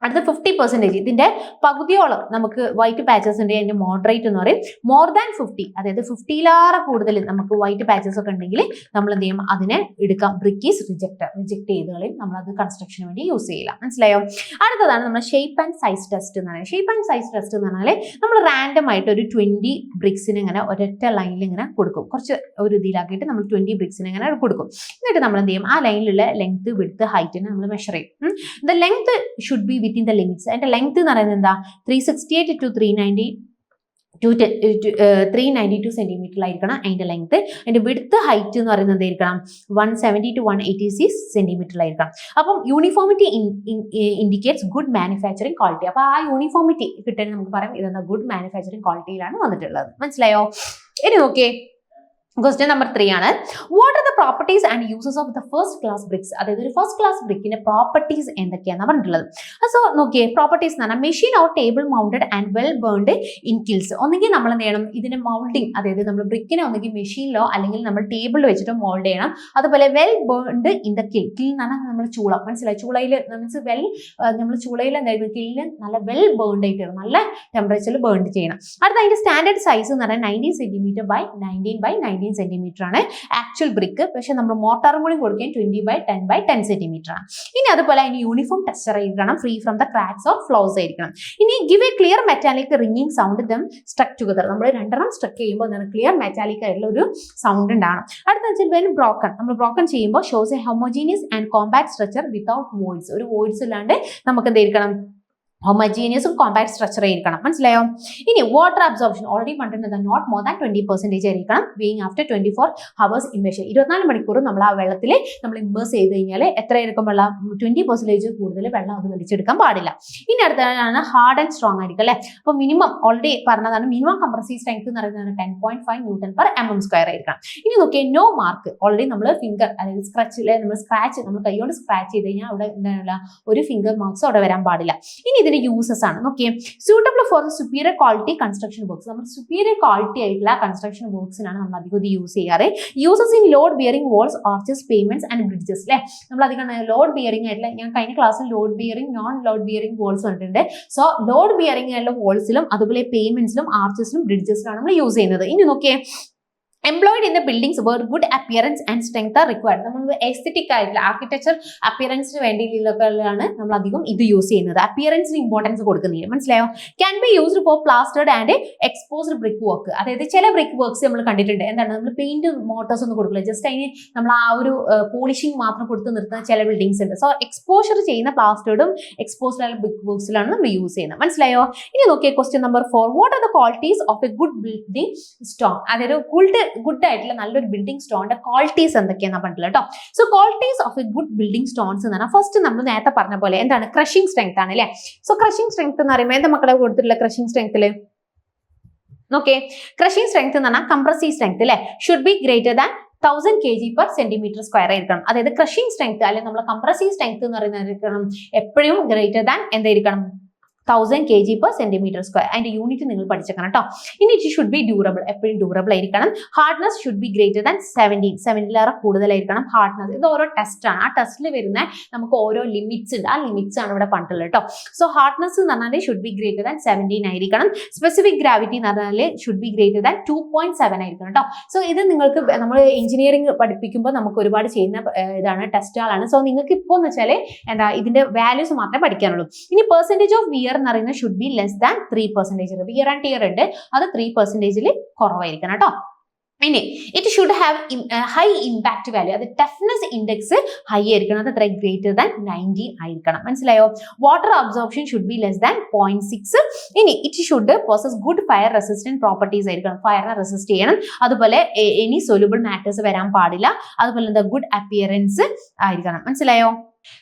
അടുത്ത 50%, ഇതിന്റെ പകുതിയോളം നമുക്ക് വൈറ്റ് പാച്ചസ് ഉണ്ട്, അതിന്റെ മോഡറേറ്റ് എന്ന് പറയും. മോർ ദാൻ 50, അതായത് 50ലേറെ കൂടുതൽ നമുക്ക് വൈറ്റ് പാച്ചസ് ഒക്കെ ഉണ്ടെങ്കിൽ നമ്മൾ എന്ത് ചെയ്യും, അതിനെ എടുക്കാം. ബ്രിക്ക് ഈസ് റിജക്റ്റ് ചെയ്ത് കളയും, നമ്മൾ അത് കൺസ്ട്രക്ഷന് വേണ്ടി യൂസ് ചെയ്യില്ല. മനസ്സിലായോ? അടുത്തതാണ് നമ്മൾ ഷേപ്പ് ആൻഡ് സൈസ് ടെസ്റ്റ് എന്ന് പറയുന്നത്. ഷേപ്പ് ആൻഡ് സൈസ് ടെസ്റ്റ് എന്ന് പറഞ്ഞാൽ നമ്മൾ റാൻഡം ആയിട്ട് ഒരു 20 ബ്രിക്സിന് ഇങ്ങനെ ഒരൊറ്റ ലൈനിൽ ഇങ്ങനെ കൊടുക്കും. കുറച്ച് ഒരു ഇതിലാക്കിയിട്ട് നമ്മൾ 20 ബ്രിക്സിന് ഇങ്ങനെ കൊടുക്കും. എന്നിട്ട് നമ്മൾ എന്ത് ചെയ്യും, ആ ലൈനിലുള്ള ലെങ്ത് വിഡ്ത്ത് ഹൈറ്റിനെ നമ്മൾ മെഷർ ചെയ്യും. The length should be within the limits. അതിന്റെ ലെങ്ത് എന്ന് പറയുന്നത് എന്താ, 368 to 392 സെന്റിമീറ്ററിലായിരിക്കണം അതിന്റെ ലെങ്ത്. അതിന്റെ വിഡ്ത്ത് ഹൈറ്റ് എന്ന് പറയുന്നത് എന്തായിരിക്കണം, 170 to 186 സെന്റിമീറ്ററിലായിരിക്കണം. അപ്പം uniformity indicates good manufacturing quality. അപ്പൊ ആ യൂണിഫോമിറ്റി കിട്ടാൻ നമുക്ക് പറയാം ഇതെന്താ, ഗുഡ് മാനുഫാക്ചറിങ് ക്വാളിറ്റിയിലാണ് വന്നിട്ടുള്ളത്. മനസ്സിലായോ? ഇനി നോക്കിയേ, ക്വസ്റ്റ്യൻ നമ്പർ 3 ആണ്. What are the properties and uses of the first class BRICS? അതായത് ഒരു ഫസ്റ്റ് ക്ലാസ് ബ്രിക്കിന്റെ പ്രോപ്പർട്ടീസ് എന്തൊക്കെയാണെന്ന് പറഞ്ഞിട്ടുള്ളത്. സോ നോക്കിയേ, പ്രോപ്പർട്ടീസ് എന്ന് പറഞ്ഞാൽ machine or table mounted and well burned in kilns. ഒന്നെങ്കിൽ നമ്മൾ എന്ത് ചെയ്യണം, ഇതിന്റെ മൗൾഡിങ്, അതായത് നമ്മൾ ബ്രിക്കിനെ ഒന്നെങ്കിൽ മെഷീനിലോ അല്ലെങ്കിൽ നമ്മൾ ടേബിളിൽ വെച്ചിട്ടോ മോൾഡ് ചെയ്യണം. അതുപോലെ well burned in the kiln എന്ന് പറഞ്ഞാൽ നമ്മൾ ചൂള, മനസ്സിലായി, ചൂളയിൽ മീൻസ് നമ്മൾ ചൂളയിൽ എന്തായിരുന്നു, കില്ലിൽ നല്ല വെൽ ബേൺഡ് ആയിട്ട് നല്ല ടെമ്പറേച്ചറിൽ ബേൺഡ് ചെയ്യണം. അടുത്ത അതിന്റെ സ്റ്റാൻഡേർഡ് സൈസ് എന്ന് പറഞ്ഞാൽ 19 cm by 19 by 19 സെന്റിമീറ്റർ ആണ് ആക്ച്വൽ ബ്രിക്ക്. പക്ഷെ നമ്മൾ മോട്ടാറും കൂടി കൊടുക്കാൻ 20 by 10 by 10 സെന്റിമീറ്റർ ആണ്. ഇനി അതുപോലെ അതിന് യൂണിഫോം ടെക്സ്ചർ ആയിരിക്കണം, free from the cracks or flaws ആയിരിക്കണം. ഇനി give a clear metallic ringing sound them struck together. നമ്മൾ രണ്ടെണ്ണം സ്ട്രക്ക് ചെയ്യുമ്പോൾ എന്താണ്, ക്ലിയർ മെറ്റാലിക് ആയിട്ടുള്ള ഒരു സൗണ്ട് ഉണ്ടാണ്. അടുത്ത വെച്ചാൽ വെൻ ബ്രോക്കൺ, നമ്മൾ ബ്രോക്കൺ ചെയ്യുമ്പോൾ shows A homogeneous and compact structure without voids. ഒരു വോയിഡ്സ് ഇല്ലാണ്ട് നമുക്ക് എന്തായിരിക്കണം, ഹോമോജീനിയസും കോമ്പാക്ട് സ്ട്രക്ചർ ആയിരിക്കണം. മനസ്സിലായോ? ഇനി വാട്ടർ അബ്സോർപ്ഷൻ ഓൾറെഡി പറഞ്ഞിട്ടുണ്ട്, നോട്ട് മോർ ദാൻ 20% ആയിരിക്കണം. Being after 24 hours immersion. 24 മണിക്കൂർ നമ്മൾ ആ വെള്ളത്തിൽ നമ്മൾ ഇമ്മേഴ്സ് ചെയ്ത് കഴിഞ്ഞാൽ എത്ര ആയിരിക്കും വെള്ളം, 20% കൂടുതൽ വെള്ളം അത് വലിച്ചെടുക്കാൻ പാടില്ല. ഇനി അടുത്തതാണ് ഹാർഡ് ആൻഡ് സ്ട്രോങ് ആയിരിക്കും അല്ലേ. അപ്പോൾ മിനിമം ഓൾറെഡി പറഞ്ഞതാണ്, മിനിമം കംപ്രസീവ് സ്ട്രെങ്ത് എന്ന് പറയുന്നത് 10.5 Newton/mm² ആയിരിക്കണം. ഇനി നോക്കിയാൽ നോ മാർക്ക്, ഓൾറെഡി നമ്മൾ ഫിംഗർ അതായത് നമ്മൾ കൈകൊണ്ട് സ്ക്രാച്ച് ചെയ്ത് കഴിഞ്ഞാൽ അവിടെ എന്താണ്, ഒരു ഫിംഗർ മാർക്സ് അവിടെ വരാൻ പാടില്ല. ഇനി യൂസസ് ആണ് നോക്കിയേ, suitable for superior quality construction works. നമ്മൾ സുപ്പീരിയർ ക്വാളിറ്റി ആയിട്ടുള്ള കൺസ്ട്രക്ഷൻ വർക്ക്സിനാണ് നമ്മൾ അധികം ഇത് യൂസ് ചെയ്യാറ്. Uses in load bearing walls, arches, pavements and bridges അല്ലേ. നമ്മൾ അധികം ലോഡ് ബിയറിംഗ് ആയിട്ടുള്ള, ഞാൻ കഴിഞ്ഞ ക്ലാസ്സിൽ load bearing non load bearing walls പറഞ്ഞിട്ടുണ്ട്. സോ ലോഡ് ബിയറിംഗ് ആയിട്ടുള്ള വാൾസിലും അതുപോലെ പേയ്മെന്റ്സിലും ആർച്ചസിലും ബ്രിഡ്ജസിലാണ് നമ്മൾ യൂസ് ചെയ്യുന്നത്. ഇനി നോക്കിയേ, employed in the buildings where good appearance and strength are required. നമ്മൾ എസ്തെറ്റിക് ആയിട്ടുള്ള ആർക്കിടെക്ചർ അപ്പിയറൻസിന് വേണ്ടിയിട്ടാണ് നമ്മൾ അധികം ഇത് യൂസ് ചെയ്യുന്നത്. അപ്പിയറൻസിന് ഇമ്പോർട്ടൻസ് കൊടുക്കുന്നില്ല. മനസ്സിലായോ? Can be used for പ്ലാസ്റ്റേർഡ് and exposed brick work. അതായത് ചില ബ്രിക്ക് വർക്ക്സ് നമ്മൾ കണ്ടിട്ടുണ്ട്, എന്താണ്, നമ്മൾ പെയിന്റ് മോട്ടോഴ്സ് ഒന്നും കൊടുക്കില്ല, ജസ്റ്റ് അതിന് നമ്മൾ ആ ഒരു പോളിഷിംഗ് മാത്രം കൊടുത്ത് നിർത്തുന്ന ചില ബിൽഡിങ്സ് ഉണ്ട്. സോ എക്സ്പോഷർ ചെയ്യുന്ന പ്ലാസ്റ്റേർഡും എക്സ്പോസ്ഡ് ആയ ബ്രിക്ക് വർക്ക്സിലാണ് നമ്മൾ യൂസ് ചെയ്യുന്നത്. മനസ്സിലായോ? ഇനി നോക്കിയ question number 4. What are the qualities of a good building stone? അതായത് ഗുഡ് ആയിട്ടുള്ള നല്ലൊരു ബിൽഡിംഗ് സ്റ്റോണിന്റെ ക്വാളിറ്റീസ് എന്തൊക്കെയാണെന്ന് പറഞ്ഞില്ല കേട്ടോ. So qualities of a good building stones എന്ന് പറഞ്ഞാൽ ഫസ്റ്റ് നമ്മൾ നേരത്തെ പറഞ്ഞ പോലെ എന്താണ് ക്രഷിംഗ് സ്ട്രെങ്ത് ആണ് അല്ലേ. സോ ക്രഷിംഗ് സ്ട്രെങ്ത് എന്ന് പറയുമ്പോൾ എന്താ മക്കളെ കൊടുത്തിട്ടുള്ള ക്രഷിംഗ് സ്ട്രെങ്ത്തില് ഓക്കെ, ക്രഷിംഗ് സ്ട്രെങ്ത് എന്ന് പറഞ്ഞാൽ കംപ്രസീവ് സ്ട്രെങ്ത് അല്ലെ should be greater than 1000 kg/cm² ആയിരിക്കണം. അതായത് ക്രഷിംഗ് സ്ട്രെങ്ത് അല്ലെങ്കിൽ നമ്മൾ കംപ്രസീവ് സ്ട്രെങ്ത് എന്ന് പറയുന്നത് എപ്പോഴും ഗ്രേറ്റർ ദാൻ എന്തായിരിക്കണം 1000 kg/cm². അതിന്റെ യൂണിറ്റ് നിങ്ങൾ പഠിച്ചേക്കണം കേട്ടോ. ഇനി ഇറ്റ് ഷുഡ് ബി ഡ്യൂറബിൾ, എപ്പോഴും ഡ്യൂറബിൾ ആയിരിക്കണം. Hardness should be greater than 70 കൂടുതലായിരിക്കണം ഹാർഡ്നെസ്. ഇത് ഓരോ ടെസ്റ്റ് ആണ്, ആ ടെസ്റ്റിൽ വരുന്ന നമുക്ക് ഓരോ ലിമിറ്റ്സ് ഉണ്ട്, ആ ലിമിറ്റ്സ് ആണ് ഇവിടെ പറഞ്ഞിട്ടുള്ളത് കേട്ടോ. സോ ഹാർഡ്നെസ് എന്ന് പറഞ്ഞാൽ ഷുഡ് ബി ഗ്രേറ്റർ ദാൻ 17 ആയിരിക്കണം. സ്പെസിഫിക് ഗ്രാവിറ്റി എന്ന് പറഞ്ഞാൽ ഷുഡ് ബി ഗ്രേറ്റർ ദാൻ 2.7 ആയിരിക്കണം കേട്ടോ. സോ ഇത് നിങ്ങൾക്ക് നമ്മൾ എഞ്ചിനീയറിംഗ് പഠിപ്പിക്കുമ്പോൾ നമുക്ക് ഒരുപാട് ചെയ്യുന്ന ഇതാണ്, ടെസ്റ്റുകളാണ്. സോ നിങ്ങൾക്ക് ഇപ്പോൾ എന്ന് വെച്ചാൽ എന്താ ഇതിന്റെ വാല്യൂസ് മാത്രമേ പഠിക്കാനുള്ളൂ. ഇനി പെർസെന്റേജ് ഓഫ് വിയർ എന്ന് പറയുന്നത് should be less than 3%. Wear and tear ഉണ്ട്, അത് 3% കുറവായിരിക്കണം കേട്ടോ. ഇനി it should have high impact value, അത് ടഫ്നെസ് ഇൻഡെക്സ് ഹൈ ആയിരിക്കണം, അത് ഗ്രേറ്റർ ദാൻ 90 ആയിരിക്കണം. മനസ്സിലായോ? Water absorption should be less than 0.6. ഇനി it should possess good fire resistant properties ആയിരിക്കണം, ഫയറിനെ റെസിസ്റ്റ് ചെയ്യണം. അതുപോലെ എനി സൊല്യൂബിൾ മാറ്റേഴ്സ് വരാൻ പാടില്ല. അതുപോലെ എന്താ ഗുഡ് അപ്പിയറൻസ് ആയിരിക്കണം. മനസ്സിലായോ?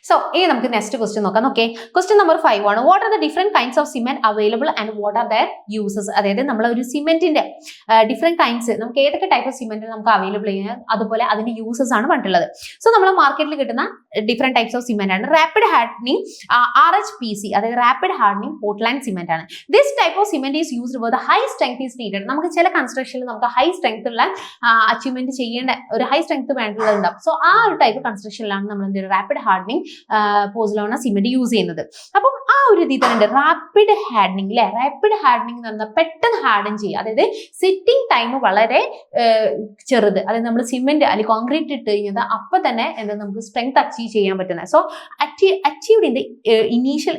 സോ ഇനി നമുക്ക് നെക്സ്റ്റ് ക്വസ്റ്റ്യൻ നോക്കാം. ഓക്കെ, ക്വസ്റ്റ്യൻ നമ്പർ 5 ആണ്. What are the different kinds of cement available and what are their uses? അതായത് നമ്മൾ ഒരു സിമെന്റിന്റെ ഡിഫറെന്റ് കൈൻഡ്സ്, നമുക്ക് ഏതൊക്കെ ടൈപ്പ് ഓഫ് സിമെന്റ് നമുക്ക് അവൈലബിൾ ചെയ്യാൻ, അതുപോലെ അതിന്റെ യൂസസ് ആണ് പറഞ്ഞിട്ടുള്ളത്. സോ നമ്മൾ മാർക്കറ്റിൽ കിട്ടുന്ന ഡിഫറെന്റ് ടൈപ്സ് ഓഫ് സിമെന്റ് ആണ്. റാപ്പിഡ് ഹാർഡനിങ് RHPC, അതായത് റാപ്പിഡ് ഹാർഡനിങ് പോർട്ട്ലാൻഡ് സിമെന്റ് ആണ്. This type of cement is used for the high strength is needed. നമുക്ക് ചില കൺസ്ട്രക്ഷനിൽ നമുക്ക് ഹൈ സ്ട്രെങ്ത് ഉള്ള അച്ചീവ്മെന്റ് ചെയ്യേണ്ട ഒരു ഹൈ സ്ട്രെങ്ത് വേണ്ടതുണ്ടാവും. സോ ആ ഒരു ടൈപ്പ് കൺസ്ട്രക്ഷനിലാണ് നമ്മൾ എന്ത് റാപ്പിഡ് ഹാർഡനിങ് പോസിലോണ സിമെന്റ് യൂസ് ചെയ്യുന്നത്. അപ്പം ആ ഒരു രീതി തന്നെ റാപ്പിഡ് ഹാർഡനിങ് അല്ലെ. റാപ്പിഡ് ഹാർഡനിങ് എന്ന് പറഞ്ഞാൽ പെട്ടെന്ന് ഹാർഡൻ ചെയ്യുക, അതായത് സിറ്റിംഗ് ടൈം വളരെ ചെറുത്. അതായത് നമ്മൾ സിമെന്റ് അല്ലെങ്കിൽ കോൺക്രീറ്റ് ഇട്ട് കഴിഞ്ഞാൽ അപ്പൊ തന്നെ എന്താ നമുക്ക് സ്ട്രെങ്ത് അച്ചീവ് ചെയ്യാൻ പറ്റുന്നത്. So achieved in the initial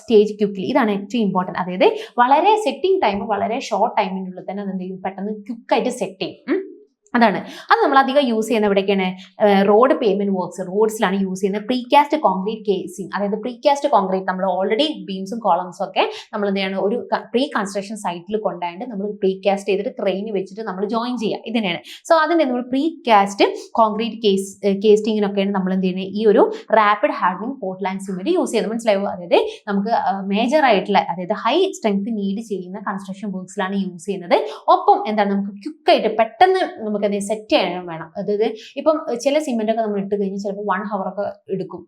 stage quickly, ഇതാണ് ഏറ്റവും ഇമ്പോർട്ടൻറ്റ്. അതായത് വളരെ സെറ്റിംഗ് ടൈം വളരെ ഷോർട്ട് ടൈമിനുള്ളിൽ തന്നെ അത് എന്ത് ചെയ്യും, പെട്ടെന്ന് ക്വിക്കായിട്ട് സെറ്റ് ചെയ്യും. അതാണ് അത് നമ്മൾ അധികം യൂസ് ചെയ്യുന്ന എവിടെയൊക്കെയാണ്, റോഡ് പേയ്മെന്റ് വർക്ക്സ്, റോഡ്സിലാണ് യൂസ് ചെയ്യുന്നത്. പ്രീകാസ്റ്റ് കോൺക്രീറ്റ് കേസിംഗ്, അതായത് പ്രീകാസ്റ്റ് കോൺക്രീറ്റ് നമ്മൾ ഓൾറെഡി ബീംസും കോളംസും ഒക്കെ നമ്മൾ എന്ത് ചെയ്യണം, ഒരു പ്രീ കൺസ്ട്രക്ഷൻ സൈറ്റിൽ കൊണ്ടായിട്ട് നമ്മൾ പ്രീകാസ്റ്റ് ചെയ്തിട്ട് ക്രെയിന് വെച്ചിട്ട് നമ്മൾ ജോയിൻ ചെയ്യുക, ഇത് തന്നെയാണ്. സോ അതിൻ്റെ നമ്മൾ പ്രീകാസ്റ്റ് കോൺക്രീറ്റ് കേസ്റ്റിങ്ങിനൊക്കെയാണ് നമ്മൾ എന്ത് ചെയ്യുന്നത്, ഈ ഒരു rapid hardening Portland cement use ചെയ്യുന്നത്. മനസ്സിലായോ? അതായത് നമുക്ക് മേജർ ആയിട്ടുള്ള, അതായത് ഹൈ സ്ട്രെങ്ത് നീഡ് ചെയ്യുന്ന കൺസ്ട്രക്ഷൻ വർക്ക്സിലാണ് യൂസ് ചെയ്യുന്നത്. ഒപ്പം എന്താണ്, നമുക്ക് ക്വിക്കായിട്ട് പെട്ടെന്ന് നമുക്ക് സെറ്റ് ചെയ്യാനും വേണം. അതായത് ഇപ്പം ചില സിമെന്റ് ഒക്കെ നമ്മൾ ഇട്ട് കഴിഞ്ഞാൽ ചിലപ്പോൾ 1 hour ഒക്കെ എടുക്കും.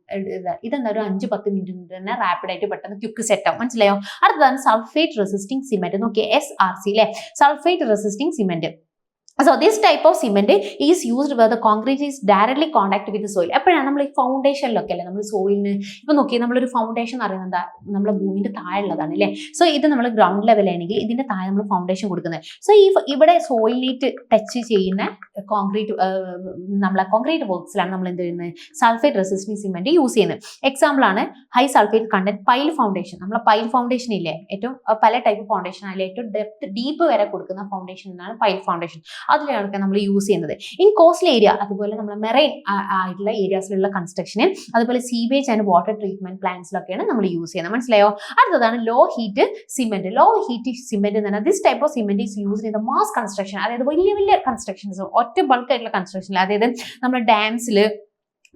ഇതെന്താ ഒരു 5-10 മിനിറ്റ് തന്നെ റാപ്പിഡായിട്ട് പെട്ടെന്ന് ക്വിക്ക് സെറ്റ് ആവും. മനസ്സിലായോ? അടുത്തതാണ് സൾഫേറ്റ് റെസിസ്റ്റിംഗ് സിമെന്റ്. നോക്കിയേ, SRC അല്ലെ, sulphate resisting cement. So this type of cement is used where the concrete is directly contact with the soil. എപ്പോഴാണ് നമ്മൾ ഈ ഫൗണ്ടേഷനിലൊക്കെ അല്ലേ നമ്മൾ സോയിലിന് ഇപ്പൊ നോക്കിയാൽ നമ്മളൊരു ഫൗണ്ടേഷൻ എന്ന് പറയുന്നത് എന്താ, നമ്മളെ ഭൂമിന്റെ താഴെയുള്ളതാണ് അല്ലേ. സോ ഇത് നമ്മൾ ഗ്രൗണ്ട് ലെവലാണെങ്കിൽ ഇതിന്റെ താഴെ നമ്മൾ ഫൗണ്ടേഷൻ കൊടുക്കുന്നത്. സോ ഇവിടെ സോയിലിലേക്ക് ടച്ച് ചെയ്യുന്ന കോൺക്രീറ്റ്, നമ്മളെ കോൺക്രീറ്റ് വർക്ക്സിലാണ് നമ്മൾ എന്ത് ചെയ്യുന്നത്, സൾഫേറ്റ് റെസിസ്റ്റിംഗ് സിമെന്റ് യൂസ് ചെയ്യുന്നത്. എക്സാമ്പിൾ ആണ് high sulphate content pile foundation. നമ്മളെ പൈൽ ഫൗണ്ടേഷൻ ഇല്ലേ, ഏറ്റവും പല ടൈപ്പ് ഫൗണ്ടേഷൻ ആയാലും ഏറ്റവും ഡെപ്ത് ഡീപ്പ് വരെ കൊടുക്കുന്ന ഫൗണ്ടേഷൻ എന്നാണ് പൈൽ ഫൗണ്ടേഷൻ. അതിലാണ് നമ്മൾ യൂസ് ചെയ്യുന്നത്. ഇൻ കോസ്റ്റൽ ഏരിയ, അതുപോലെ നമ്മൾ മെറൈൻ ആയിട്ടുള്ള ഏരിയാസിലുള്ള കൺസ്ട്രക്ഷന്, അതുപോലെ സീവേജ് ആൻഡ് വാട്ടർ ട്രീറ്റ്മെന്റ് പ്ലാന്റ്സിലൊക്കെയാണ് നമ്മൾ യൂസ് ചെയ്യുന്നത്. മനസ്സിലായോ? അടുത്തതാണ് low heat cement. Low heat cement എന്ന് പറഞ്ഞാൽ this type of cement is use in the mass construction, അതായത് വലിയ വലിയ കൺസ്ട്രക്ഷൻസ്, ഒറ്റ ബൾക്ക് ആയിട്ടുള്ള കൺസ്ട്രക്ഷൻ, അതായത് നമ്മുടെ ഡാംസിൽ,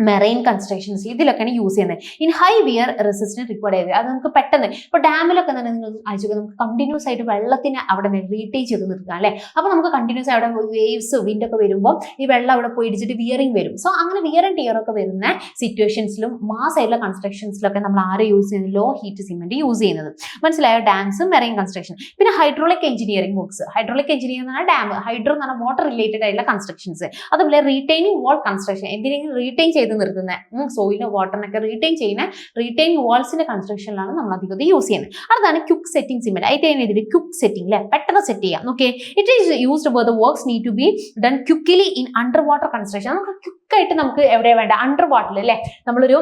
മെറൈൻ കൺസ്ട്രക്ഷൻസ്, ഇതിലൊക്കെയാണ് യൂസ് ചെയ്യുന്നത്. In high wear resistance required area, അത് നമുക്ക് പെട്ടെന്ന് ഇപ്പോൾ ഡാമിലൊക്കെ തന്നെ നിങ്ങൾ അയച്ചു നമുക്ക് കണ്ടിന്യൂസ് ആയിട്ട് വെള്ളത്തിന് അവിടെ റീറ്റെയിൻ ചെയ്ത് നിർത്താം അല്ലേ. അപ്പോൾ നമുക്ക് കണ്ടിന്യൂസ് അവിടെ വേവ്സ് വിൻഡൊക്കെ വരുമ്പോൾ ഈ വെള്ളം അവിടെ പോയി ഇടിച്ചിട്ട് വിയറിങ് വരും. സോ അങ്ങനെ വിയർ ആൻഡ് ടിയർ ഒക്കെ വരുന്ന സിറ്റുവേഷൻസിലും മാസ് ആയിട്ടുള്ള കൺസ്ട്രക്ഷൻസിലൊക്കെ നമ്മൾ ആരെ യൂസ് ചെയ്യുന്നത്, ലോ ഹീറ്റ് സിമെന്റ് യൂസ് ചെയ്യുന്നത്. മനസ്സിലായോ? ഡാംസും മെറൈൻ കൺസ്ട്രക്ഷൻ. പിന്നെ hydraulic engineering works. Hydraulic engineering എന്ന് പറഞ്ഞാൽ ഡാം, ഹൈഡ്രോ എന്ന് പറഞ്ഞാൽ വാട്ടർ റിലേറ്റഡ് ആയിട്ടുള്ള കൺസ്ട്രക്ഷൻസ്. അതുപോലെ റീറ്റെയിനിങ് വാൾ കൺസ്ട്രക്ഷൻ, എന്തിനെങ്കിലും റീറ്റെയിൻ ചെയ്ത് നിർത്തുന്ന സോയിലിന്റെ വാട്ടറിനൊക്കെ റീറ്റെയിൻ വാൾസിന്റെ കൺസ്ട്രക്ഷനിലാണ് നമ്മൾ അധികം യൂസ് ചെയ്യുന്നത്. അതാണ് ക്വിക്ക് സെറ്റിംഗ് സിമെന്റ്. അതിന്റെ ക്വിക്ക് സെറ്റിംഗ് അല്ലെ, പെട്ടെന്ന് സെറ്റ് ചെയ്യാം. Okay, it is used for the works need to be done quickly in under water construction. നമുക്ക് ക്വിക്കായിട്ട് നമുക്ക് എവിടെ വേണ്ട, അണ്ടർ വാട്ടറിൽ അല്ലെ, നമ്മളൊരു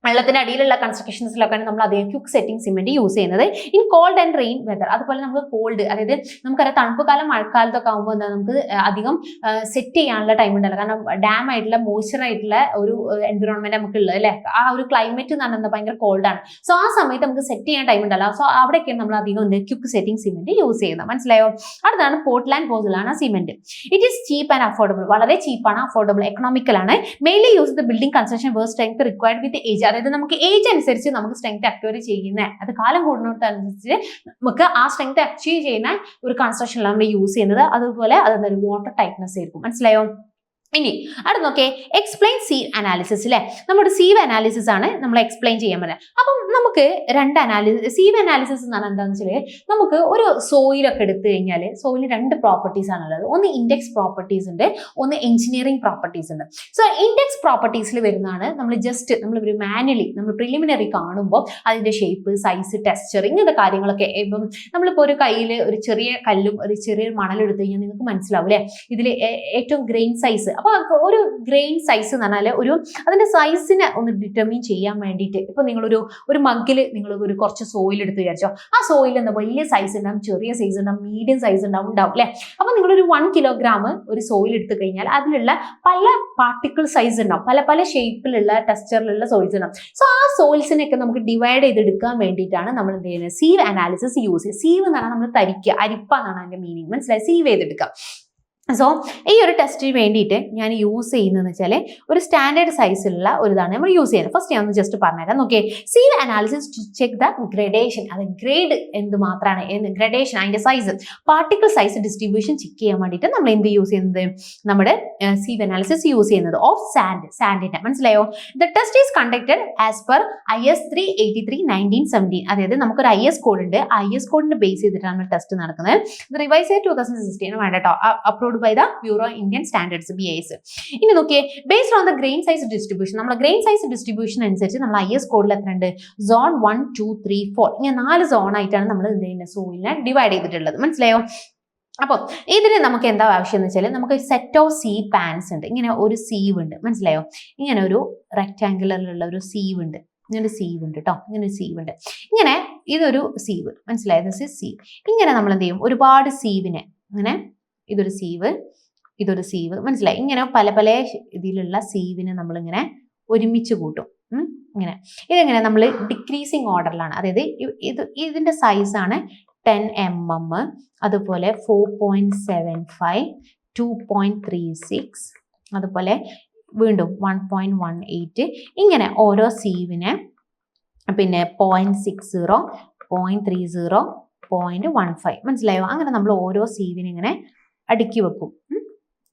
വെള്ളത്തിന്റെ അടിയിലുള്ള കൺസ്ട്രക്ഷൻസിലൊക്കെയാണ് നമ്മൾ അധികം ക്വിക്ക് സെറ്റിംഗ് സിമെന്റ് യൂസ് ചെയ്യുന്നത്. In cold and rain weather, അതുപോലെ നമുക്ക് കോൾഡ്, അതായത് നമുക്കറിയാം തണുപ്പ് കാലം മഴക്കാലത്തൊക്കെ ആകുമ്പോൾ എന്താ നമുക്ക് അധികം സെറ്റ് ചെയ്യാനുള്ള ടൈം ഉണ്ടല്ലോ, കാരണം ഡാം ആയിട്ടുള്ള മോയ്സ്ചർ ആയിട്ടുള്ള ഒരു എൻവിറോൺമെന്റ് നമുക്ക് ഉള്ളത് അല്ലെ, ആ ഒരു ക്ലൈമറ്റ് എന്ന് പറഞ്ഞാൽ ഭയങ്കര കോൾഡ് ആണ്. സോ ആ സമയത്ത് നമുക്ക് സെറ്റ് ചെയ്യാൻ ടൈം ഉണ്ടല്ലോ, സോ അവിടെയൊക്കെയാണ് നമ്മൾ അധികം ക്വിക്ക് സെറ്റിംഗ് സിമെന്റ് യൂസ് ചെയ്യുന്നത്. മനസ്സിലായോ? അടുത്താണ് പോർട്ട്ലാൻഡ് പോസലാണ് cement. It is cheap and affordable, വളരെ ചീപ്പാണ്, അഫോർഡബിൾ, എക്കണോമിക്കൽ ആണ്. Mainly use the building construction where strength required with age, അതായത് നമുക്ക് ഏജ് അനുസരിച്ച് നമുക്ക് സ്ട്രെങ്ത് അക്വയർ ചെയ്യുന്ന, അത് കാലം കൂടുന്നതനുസരിച്ച് നമുക്ക് ആ സ്ട്രെങ്ത് അച്ചീവ് ചെയ്യുന്ന ഒരു കൺസ്ട്രക്ഷനിലാണ് നമ്മൾ യൂസ് ചെയ്യുന്നത്. അതുപോലെ അതെന്താ വാട്ടർ ടൈറ്റ്നസ് ആയിരിക്കും. മനസ്സിലായോ? ഇനി അടുത്ത് നോക്കേ, എക്സ്പ്ലെയിൻ സീവ് അനാലിസിസ് അല്ലെ, നമ്മുടെ സീവ് അനാലിസിസ് ആണ് നമ്മൾ എക്സ്പ്ലെയിൻ ചെയ്യാൻ പറ്റുന്നത്. അപ്പം നമുക്ക് രണ്ട് സീവ് അനാലിസിസ് എന്ന് പറഞ്ഞാൽ എന്താണെന്ന് വെച്ചാൽ, നമുക്ക് ഒരു സോയിലൊക്കെ എടുത്തു കഴിഞ്ഞാൽ സോയിലിന് രണ്ട് പ്രോപ്പർട്ടീസ് ആണുള്ളത്. ഒന്ന് ഇൻഡെക്സ് പ്രോപ്പർട്ടീസ് ഉണ്ട്, ഒന്ന് എഞ്ചിനീയറിംഗ് പ്രോപ്പർട്ടീസ് ഉണ്ട്. സോ ഇൻഡെക്സ് പ്രോപ്പർട്ടീസിൽ വരുന്നതാണ് നമ്മൾ ജസ്റ്റ് നമ്മൾ ഒരു മാനുവലി നമ്മൾ പ്രിലിമിനറി കാണുമ്പോൾ അതിന്റെ ഷേപ്പ്, സൈസ്, ടെക്സ്ചർ, ഇങ്ങനത്തെ കാര്യങ്ങളൊക്കെ. ഇപ്പം നമ്മളിപ്പോൾ ഒരു കയ്യിൽ ഒരു ചെറിയ കല്ലും ഒരു ചെറിയ മണലും എടുത്തു കഴിഞ്ഞാൽ നിങ്ങൾക്ക് മനസ്സിലാവും അല്ലെ, ഇതിൽ ഏറ്റവും ഗ്രെയിൻ സൈസ്. അപ്പൊ ഒരു ഗ്രെയിൻ സൈസ് എന്ന് പറഞ്ഞാൽ അതിന്റെ സൈസിനെ ഒന്ന് ഡിറ്റർമിൻ ചെയ്യാൻ വേണ്ടിയിട്ട്, ഇപ്പൊ നിങ്ങളൊരു മഗ്ഗിൽ നിങ്ങൾ ഒരു കുറച്ച് സോയിൽ എടുത്ത് വിചാരിച്ചോ, ആ സോയിൽ എന്താ വലിയ സൈസ് ഉണ്ടാവും, ചെറിയ സൈസ് ഉണ്ടാവും, മീഡിയം സൈസ് ഉണ്ടാവും അല്ലെ. അപ്പൊ നിങ്ങളൊരു 1 കിലോഗ്രാം ഒരു സോയിൽ എടുത്തു കഴിഞ്ഞാൽ അതിലുള്ള പല പാർട്ടിക്കിൾ സൈസ് ഉണ്ടാവും, പല പല ഷേപ്പിലുള്ള ടെക്സ്ചറിലുള്ള സോയിൽസ് ഉണ്ടാവും. സോ ആ സോയിൽസിനെയൊക്കെ നമുക്ക് ഡിവൈഡ് ചെയ്തെടുക്കാൻ വേണ്ടിയിട്ടാണ് നമ്മൾ എന്ത് ചെയ്യുന്നത്, സീവ് അനാലിസിസ് യൂസ് ചെയ്യുക. സീവ് എന്ന് പറഞ്ഞാൽ നമ്മൾ തരിക്കുക, അരിപ്പ എന്നാണ് അതിന്റെ മീനിങ്. മനസ്സിലായി? സീവ് ചെയ്തെടുക്കുക. സോ ഈ ഒരു ടെസ്റ്റിന് വേണ്ടിയിട്ട് ഞാൻ യൂസ് ചെയ്യുന്നതെന്ന് വെച്ചാൽ ഒരു സ്റ്റാൻഡേർഡ് സൈസിലുള്ള ഒരു ഇതാണ് നമ്മൾ യൂസ് ചെയ്യുന്നത്. ഫസ്റ്റ് ഞാൻ ഒന്ന് ജസ്റ്റ് പറഞ്ഞുതരാം. നോക്കിയേ, sieve analysis to check the gradation, അത് ഗ്രേഡ് എന്ത് മാത്രമാണ്, ഗ്രഡേഷൻ അതിന്റെ size, particle size distribution check ചെയ്യാൻ വേണ്ടിയിട്ട് നമ്മൾ എന്ത് യൂസ് ചെയ്യുന്നത്, നമ്മുടെ സീവ് അനാലിസിസ് യൂസ് ചെയ്യുന്നത് ഓഫ് സാൻഡിന്റെ. മനസ്സിലായോ? The test is conducted as per IS 383/1917, അതായത് നമുക്കൊരു IS കോഡ് ഉണ്ട്, IS കോഡിന്റെ ബേസ് ചെയ്തിട്ടാണ് ടെസ്റ്റ് നടക്കുന്നത്. റിവൈസ് 2016 വേണ്ട കേട്ടോ, approved by the Bureau of Indian Standards BIS. ഇനി നോക്കിയേ, based on the grain size distribution, നമ്മൾ ഗ്രെയിൻ സൈസ് ഡിസ്ട്രിബ്യൂഷൻ അനുസരിച്ച് നമ്മൾ IS കോഡിൽ എത്ര ഉണ്ട്, സോൺ 1, 2, 3, 4 ഇങ്ങനെ 4 സോൺ ആയിട്ടാണ് നമ്മൾ എന്ത് ചെയ്യുന്നത്, സോയിലിനെ ഡിവൈഡ് ചെയ്തിട്ടുള്ളത്. മനസ്സിലായോ? അപ്പോൾ ഇതിന് നമുക്ക് എന്താ ആവശ്യം എന്ന് വെച്ചാൽ, നമുക്ക് സെറ്റ് ഓഫ് സീവ് പാൻസ് ഉണ്ട്. ഇങ്ങനെ ഒരു സീവ് ഉണ്ട്. മനസ്സിലായോ? ഇങ്ങനെ ഒരു റെക്ടാങ്കുലറിലുള്ള ഒരു സീവ് ഉണ്ട്, ഇങ്ങനെ സീവ് ഉണ്ട് കേട്ടോ, ഇങ്ങനെ ഒരു സീവ് ഉണ്ട്. ഇങ്ങനെ ഇതൊരു സീവ്. മനസ്സിലായോ? This is sieve. ഇങ്ങനെ നമ്മൾ എന്ത് ചെയ്യും, ഒരുപാട് സീവിനെ ഇങ്ങനെ, ഇതൊരു സീവ്, ഇതൊരു സീവ്. മനസ്സിലായി? ഇങ്ങനെ പല പല ഇതിലുള്ള സീവിനെ നമ്മളിങ്ങനെ ഒരുമിച്ച് കൂട്ടും. ഇങ്ങനെ ഇതെങ്ങനെ നമ്മൾ ഡിക്രീസിങ് ഓർഡറിലാണ്, അതായത് ഇതിന്റെ സൈസാണ് 10 mm, അതുപോലെ 4.75, 2.36, അതുപോലെ വീണ്ടും 1.18, ഇങ്ങനെ ഓരോ സീവിനെ പിന്നെ 0.60, 0.30, 0.15. മനസ്സിലായോ? അങ്ങനെ നമ്മൾ ഓരോ സീവിനെ ഇങ്ങനെ അടുക്കി വെക്കും.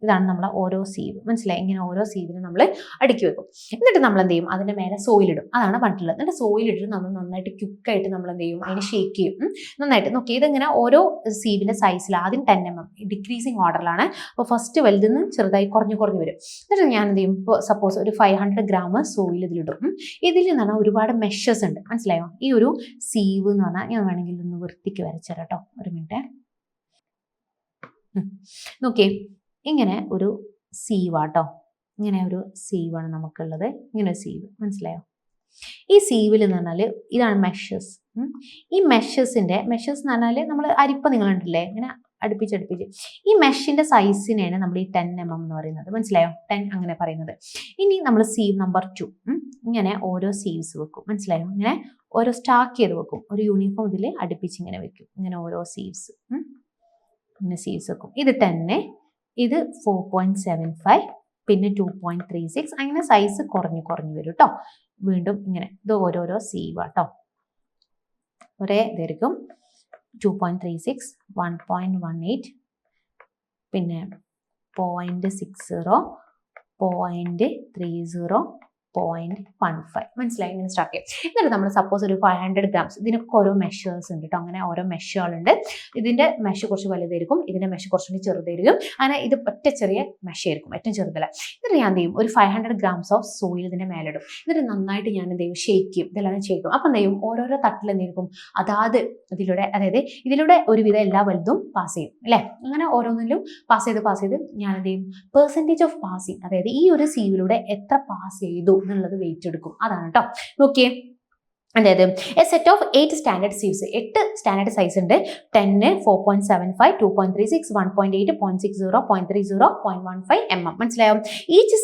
ഇതാണ് നമ്മളെ ഓരോ സീവ്. മനസ്സിലായി? ഇങ്ങനെ ഓരോ സീവിനും നമ്മൾ അടുക്കി വെക്കും. എന്നിട്ട് നമ്മൾ എന്ത് ചെയ്യും, അതിന്റെ മേലെ സോയിലിടും. അതാണ് പണ്ടുള്ളത്. എന്നിട്ട് സോയിലിട്ട് നമ്മൾ നന്നായിട്ട് ക്യുക്കായിട്ട് നമ്മൾ എന്ത് ചെയ്യും, അതിനെ ഷേക്ക് ചെയ്യും. നന്നായിട്ട് നോക്കി, ഇതിങ്ങനെ ഓരോ സീവിന്റെ സൈസിൽ ആദ്യം 10 mm ഡിക്രീസിങ് ഓർഡറിലാണ്. അപ്പോൾ ഫസ്റ്റ് വലുതെന്ന് ചെറുതായി കുറഞ്ഞു കുറഞ്ഞു വരും. എന്നിട്ട് ഞാൻ എന്ത് ചെയ്യും, ഇപ്പോൾ സപ്പോസ് ഒരു 500 gram സോയിൽ ഇതിലിടും. ഇതിൽ എന്ന് പറഞ്ഞാൽ ഒരുപാട് മെഷേഴ്സ് ഉണ്ട്. മനസ്സിലായോ? ഈ ഒരു സീവ് എന്ന് പറഞ്ഞാൽ ഞാൻ വേണമെങ്കിൽ ഒന്ന് വൃത്തിക്ക് വരച്ചുതരാം കേട്ടോ, ഒരു മിനിറ്റ്. നോക്കിയേ, ഇങ്ങനെ ഒരു സീവാട്ടോ, ഇങ്ങനെ ഒരു സീവാണ് നമുക്കുള്ളത്. ഇങ്ങനെ ഒരു സീവ്. മനസ്സിലായോ? ഈ സീവിൽ എന്ന് പറഞ്ഞാൽ ഇതാണ് മെഷേഴ്സ്. ഈ മെഷേഴ്സ് എന്ന് പറഞ്ഞാൽ നമ്മൾ അരിപ്പ നിങ്ങൾ ഉണ്ടല്ലേ ഇങ്ങനെ അടുപ്പിച്ചടുപ്പിച്ച്, ഈ മെഷിന്റെ സൈസിനെയാണ് നമ്മൾ ഈ 10 mm എന്ന് പറയുന്നത്. മനസ്സിലായോ? 10 അങ്ങനെ പറയുന്നത്. ഇനി നമ്മൾ സീവ് നമ്പർ 2 ഇങ്ങനെ ഓരോ സീവ്സ് വെക്കും. മനസ്സിലായോ? ഇങ്ങനെ ഓരോ സ്റ്റാക്ക് ചെയ്ത് വെക്കും. ഒരു യൂണിഫോം ഇതിൽ അടുപ്പിച്ച് ഇങ്ങനെ വെക്കും. ഇങ്ങനെ ഓരോ സീവ്സ്, ഇങ്ങനെ സീവ്സ് വെക്കും. ഇത് 10, ഇത് 4.75, പിന്നെ 2.36, അങ്ങനെ സൈസ് കുറഞ്ഞു കുറഞ്ഞു വരും കേട്ടോ. വീണ്ടും ഇങ്ങനെ ഇത് ഓരോരോ സീവാട്ടോ, ഒരേ ഇതായിരിക്കും. 2.36, 1.18, പിന്നെ 0.60, 0.30, 0.15. മനസ്സിലായി? ഇങ്ങനെ സ്റ്റാർട്ട് ചെയ്യും. എന്നിട്ട് നമ്മൾ സപ്പോസ് ഒരു 500 grams, ഇതിനൊക്കെ ഓരോ മെഷേഴ്സ് ഉണ്ട് കേട്ടോ. അങ്ങനെ ഓരോ മെഷുകളുണ്ട്. ഇതിന്റെ മെഷ് കുറച്ച് വലുതായിരിക്കും, ഇതിന്റെ മെഷ് കുറച്ചുകൂടി ചെറുതായിരിക്കും. അങ്ങനെ ഇത് ഒറ്റ ചെറിയ മെഷായിരിക്കും, ഏറ്റവും ചെറുതല്ല. എന്നിട്ട് ഞാൻ എന്ത് ചെയ്യും, ഒരു 500 grams ഓഫ് സോയിൽ ഇതിന്റെ മേലിടും. എന്നിട്ട് നന്നായിട്ട് ഞാൻ എന്ത് ചെയ്യും, ഷേക്ക് ചെയ്യും. ഇതെല്ലാം ഷേക്ക് ചെയ്യും. അപ്പം എന്ത് ചെയ്യും, ഓരോരോ തട്ടിൽ എന്തെങ്കിലും അതാത് ഇതിലൂടെ, അതായത് ഇതിലൂടെ ഒരുവിധം എല്ലാ വലുതും പാസ് ചെയ്യും അല്ലേ. അങ്ങനെ ഓരോന്നിലും പാസ് ചെയ്ത് ഞാൻ എന്ത് ചെയ്യും, പെർസെൻറ്റേജ് ഓഫ് പാസിങ്, അതായത് ഈ ഒരു സീവിലൂടെ എത്ര പാസ് ചെയ്തു എന്നുള്ളത് വെയിറ്റ് എടുക്കും. അതാണ് കേട്ടോ. നോക്കിയേ, അതായത് a set of 8 standard sieves, 8 standard size ഉണ്ട്. 10, 4.75, 2.36, 1.8, 0.60, 0.30, 0.15 mm. മനസ്സിലായോ? Each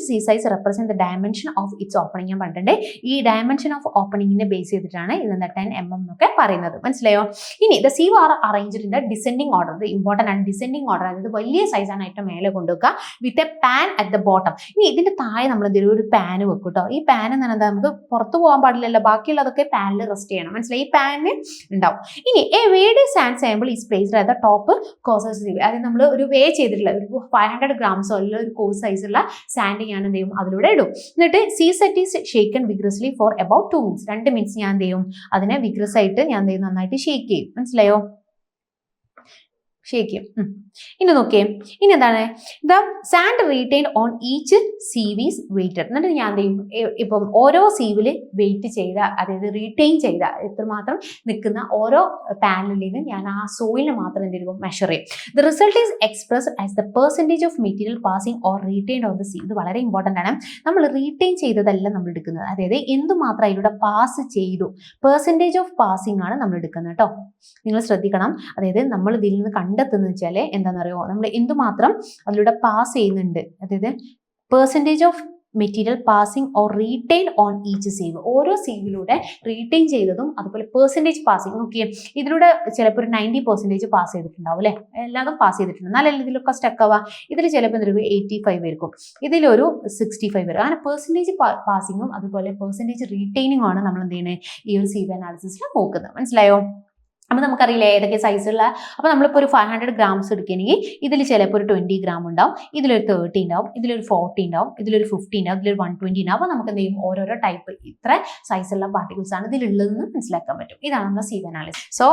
sieve size represent the dimension of its opening. ഞാൻ പറഞ്ഞിട്ടുണ്ട്, ഈ ഡയമെൻഷൻ ഓഫ് ഓപ്പണിംഗിനെ ബേസ് ചെയ്തിട്ടാണ് ഇതെന്താ 10 mm എന്നൊക്കെ പറയുന്നത്. മനസ്സിലായോ? ഇനി the sieve are arranged in the descending order. ഇത് ഇമ്പോർട്ടന്റ് ആണ്, ഡിസെൻഡിങ് ഓർഡർ. അതായത് വലിയ സൈസാണ് ഏറ്റവും മേലെ കൊണ്ടുവെക്കുക, with a pan at the bottom. ഇനി ഇതിന്റെ താഴെ നമ്മൾ എന്തെങ്കിലും ഒരു പാന് വെക്കും കേട്ടോ. ഈ പാൻ എന്ന് പറഞ്ഞാൽ നമുക്ക് പുറത്തു പോകാൻ പാടില്ല, ബാക്കിയുള്ളതൊക്കെ പാനിൽ റെസ്റ്റ് ചെയ്യണം. മനസ്സിലായി? ഈ പാനിന് ഉണ്ടാവും. ഇനി A word sand sample is placed at the top course sieve. അതായത് നമ്മൾ ഒരു വേ ചെയ്തിട്ടുള്ള ഒരു 500 grams അല്ലെങ്കിൽ ഒരു കോഴ്സ് സൈസുള്ള സാൻഡ് ഞാൻ എന്ത് ചെയ്യും, അതിലൂടെ ഇടും. എന്നിട്ട് sieve set is shaken vigorously for about 2 minutes. 2 minutes ഞാൻ എന്ത് ചെയ്യും, അതിനെ വിഗ്രസ് ആയിട്ട് ഞാൻ എന്ത് ചെയ്യും, നന്നായിട്ട് ഷേക്ക് ചെയ്യും. മനസ്സിലായോ? ഷേക്ക് ചെയ്യും. ഇനി നോക്കിയേ, ഇനി എന്താണ്, the sand retain on each sieve is weighted. എന്നിട്ട് ഞാൻ എന്ത് ചെയ്യും, ഇപ്പം ഓരോ സീവിൽ വെയിറ്റ് ചെയ്ത, അതായത് റീറ്റെയിൻ ചെയ്ത എത്രമാത്രം നിൽക്കുന്ന ഓരോ പാനലിൽ നിന്ന് ഞാൻ ആ സോയിലിനെ മാത്രം എന്തെങ്കിലും മെഷർ ചെയ്യും. The result is expressed as the percentage of material passing or retain on the sieve. ഇത് വളരെ ഇമ്പോർട്ടൻ്റ് ആണ്. നമ്മൾ റീറ്റെയിൻ ചെയ്തതല്ല നമ്മൾ എടുക്കുന്നത്, അതായത് എന്തുമാത്രം അതിലൂടെ പാസ് ചെയ്തു, പെർസെൻറ്റേജ് ഓഫ് പാസിംഗ് ആണ് നമ്മൾ എടുക്കുന്നത് കേട്ടോ. നിങ്ങൾ ശ്രദ്ധിക്കണം. അതായത് നമ്മൾ ഇതിൽ നിന്ന് കണ്ടെത്തുന്നത് വെച്ചാൽ എന്താണെന്നറിയോ, നമ്മൾ എന്തുമാത്രം അതിലൂടെ പാസ് ചെയ്യുന്നുണ്ട്, അതായത് percentage of material passing or retain on each sieve. ഓരോ സീവിലൂടെ റീറ്റെയിൻ ചെയ്തതും അതുപോലെ പെർസെൻറ്റേജ് പാസിംഗ്. നോക്കിയേ, ഇതിലൂടെ ചിലപ്പോൾ ഒരു 90% പാസ് ചെയ്തിട്ടുണ്ടാവും അല്ലേ, എല്ലാതും പാസ് ചെയ്തിട്ടുണ്ട്. എന്നാലും ഇതിലൊക്കെ സ്റ്റക്ക് ആവാം. ഇതിൽ ചിലപ്പോൾ എന്തൊരു 85 ആയിരിക്കും, ഇതിലൊരു 65 വരും. അങ്ങനെ പെർസെൻറ്റേജ് പാസിങ്ങും അതുപോലെ പെർസെൻറ്റേജ് റീറ്റെയിനിങ്ങും ആണ് നമ്മൾ എന്ത് ചെയ്യുന്നത്, ഈ ഒരു സീവ് അനാലിസിസിൽ നോക്കുന്നത്. മനസ്സിലായോ? അപ്പോൾ നമുക്കറിയില്ല ഏതൊക്കെ സൈസുള്ള. അപ്പോൾ നമ്മളിപ്പോൾ ഒരു 500 grams എടുക്കുകയാണെങ്കിൽ ഇതിൽ ചിലപ്പോൾ ഒരു 20 gram ഉണ്ടാവും, ഇതിലൊരു 30 ഉണ്ടാവും, ഇതിലൊരു 40 ഉണ്ടാവും, ഇതിലൊരു 50 ഉണ്ടാവും, ഇതിലൊരു 120 ഉണ്ടാവും. അപ്പോൾ നമുക്ക് എന്ത് ചെയ്യും, ഓരോരോ ടൈപ്പ് ഇത്ര സൈസുള്ള പാർട്ടിക്കിൾസ് ആണ് ഇതിലുള്ളതെന്ന് മനസ്സിലാക്കാൻ പറ്റും. ഇതാണ് നമ്മുടെ സീവ് അനാലിസിസ്. സോ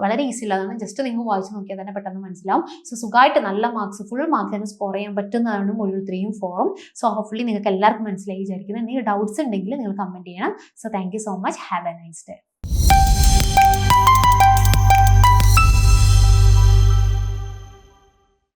വളരെ ഈസി ഉള്ളതാണ്. ജസ്റ്റ് നിങ്ങൾ വായിച്ച് നോക്കിയാൽ തന്നെ പെട്ടെന്ന് മനസ്സിലാവും. സോ സുഖമായിട്ട് നല്ല മാർക്സ്, ഫുൾ മാർക്സ് തന്നെ സ്കോർ ചെയ്യാൻ പറ്റുന്നതാണ് മുഴുവൻ 3ഉം 4ഉം. സോ ഹോപ്പ്ഫുള്ളി നിങ്ങൾക്ക് എല്ലാവർക്കും മനസ്സിലായി വിചാരിക്കുന്നത്. എന്തെങ്കിലും ഡൗട്ട്സ് ഉണ്ടെങ്കിൽ നിങ്ങൾ കമൻറ്റ് ചെയ്യണം. So thank you so much. Have A nice day.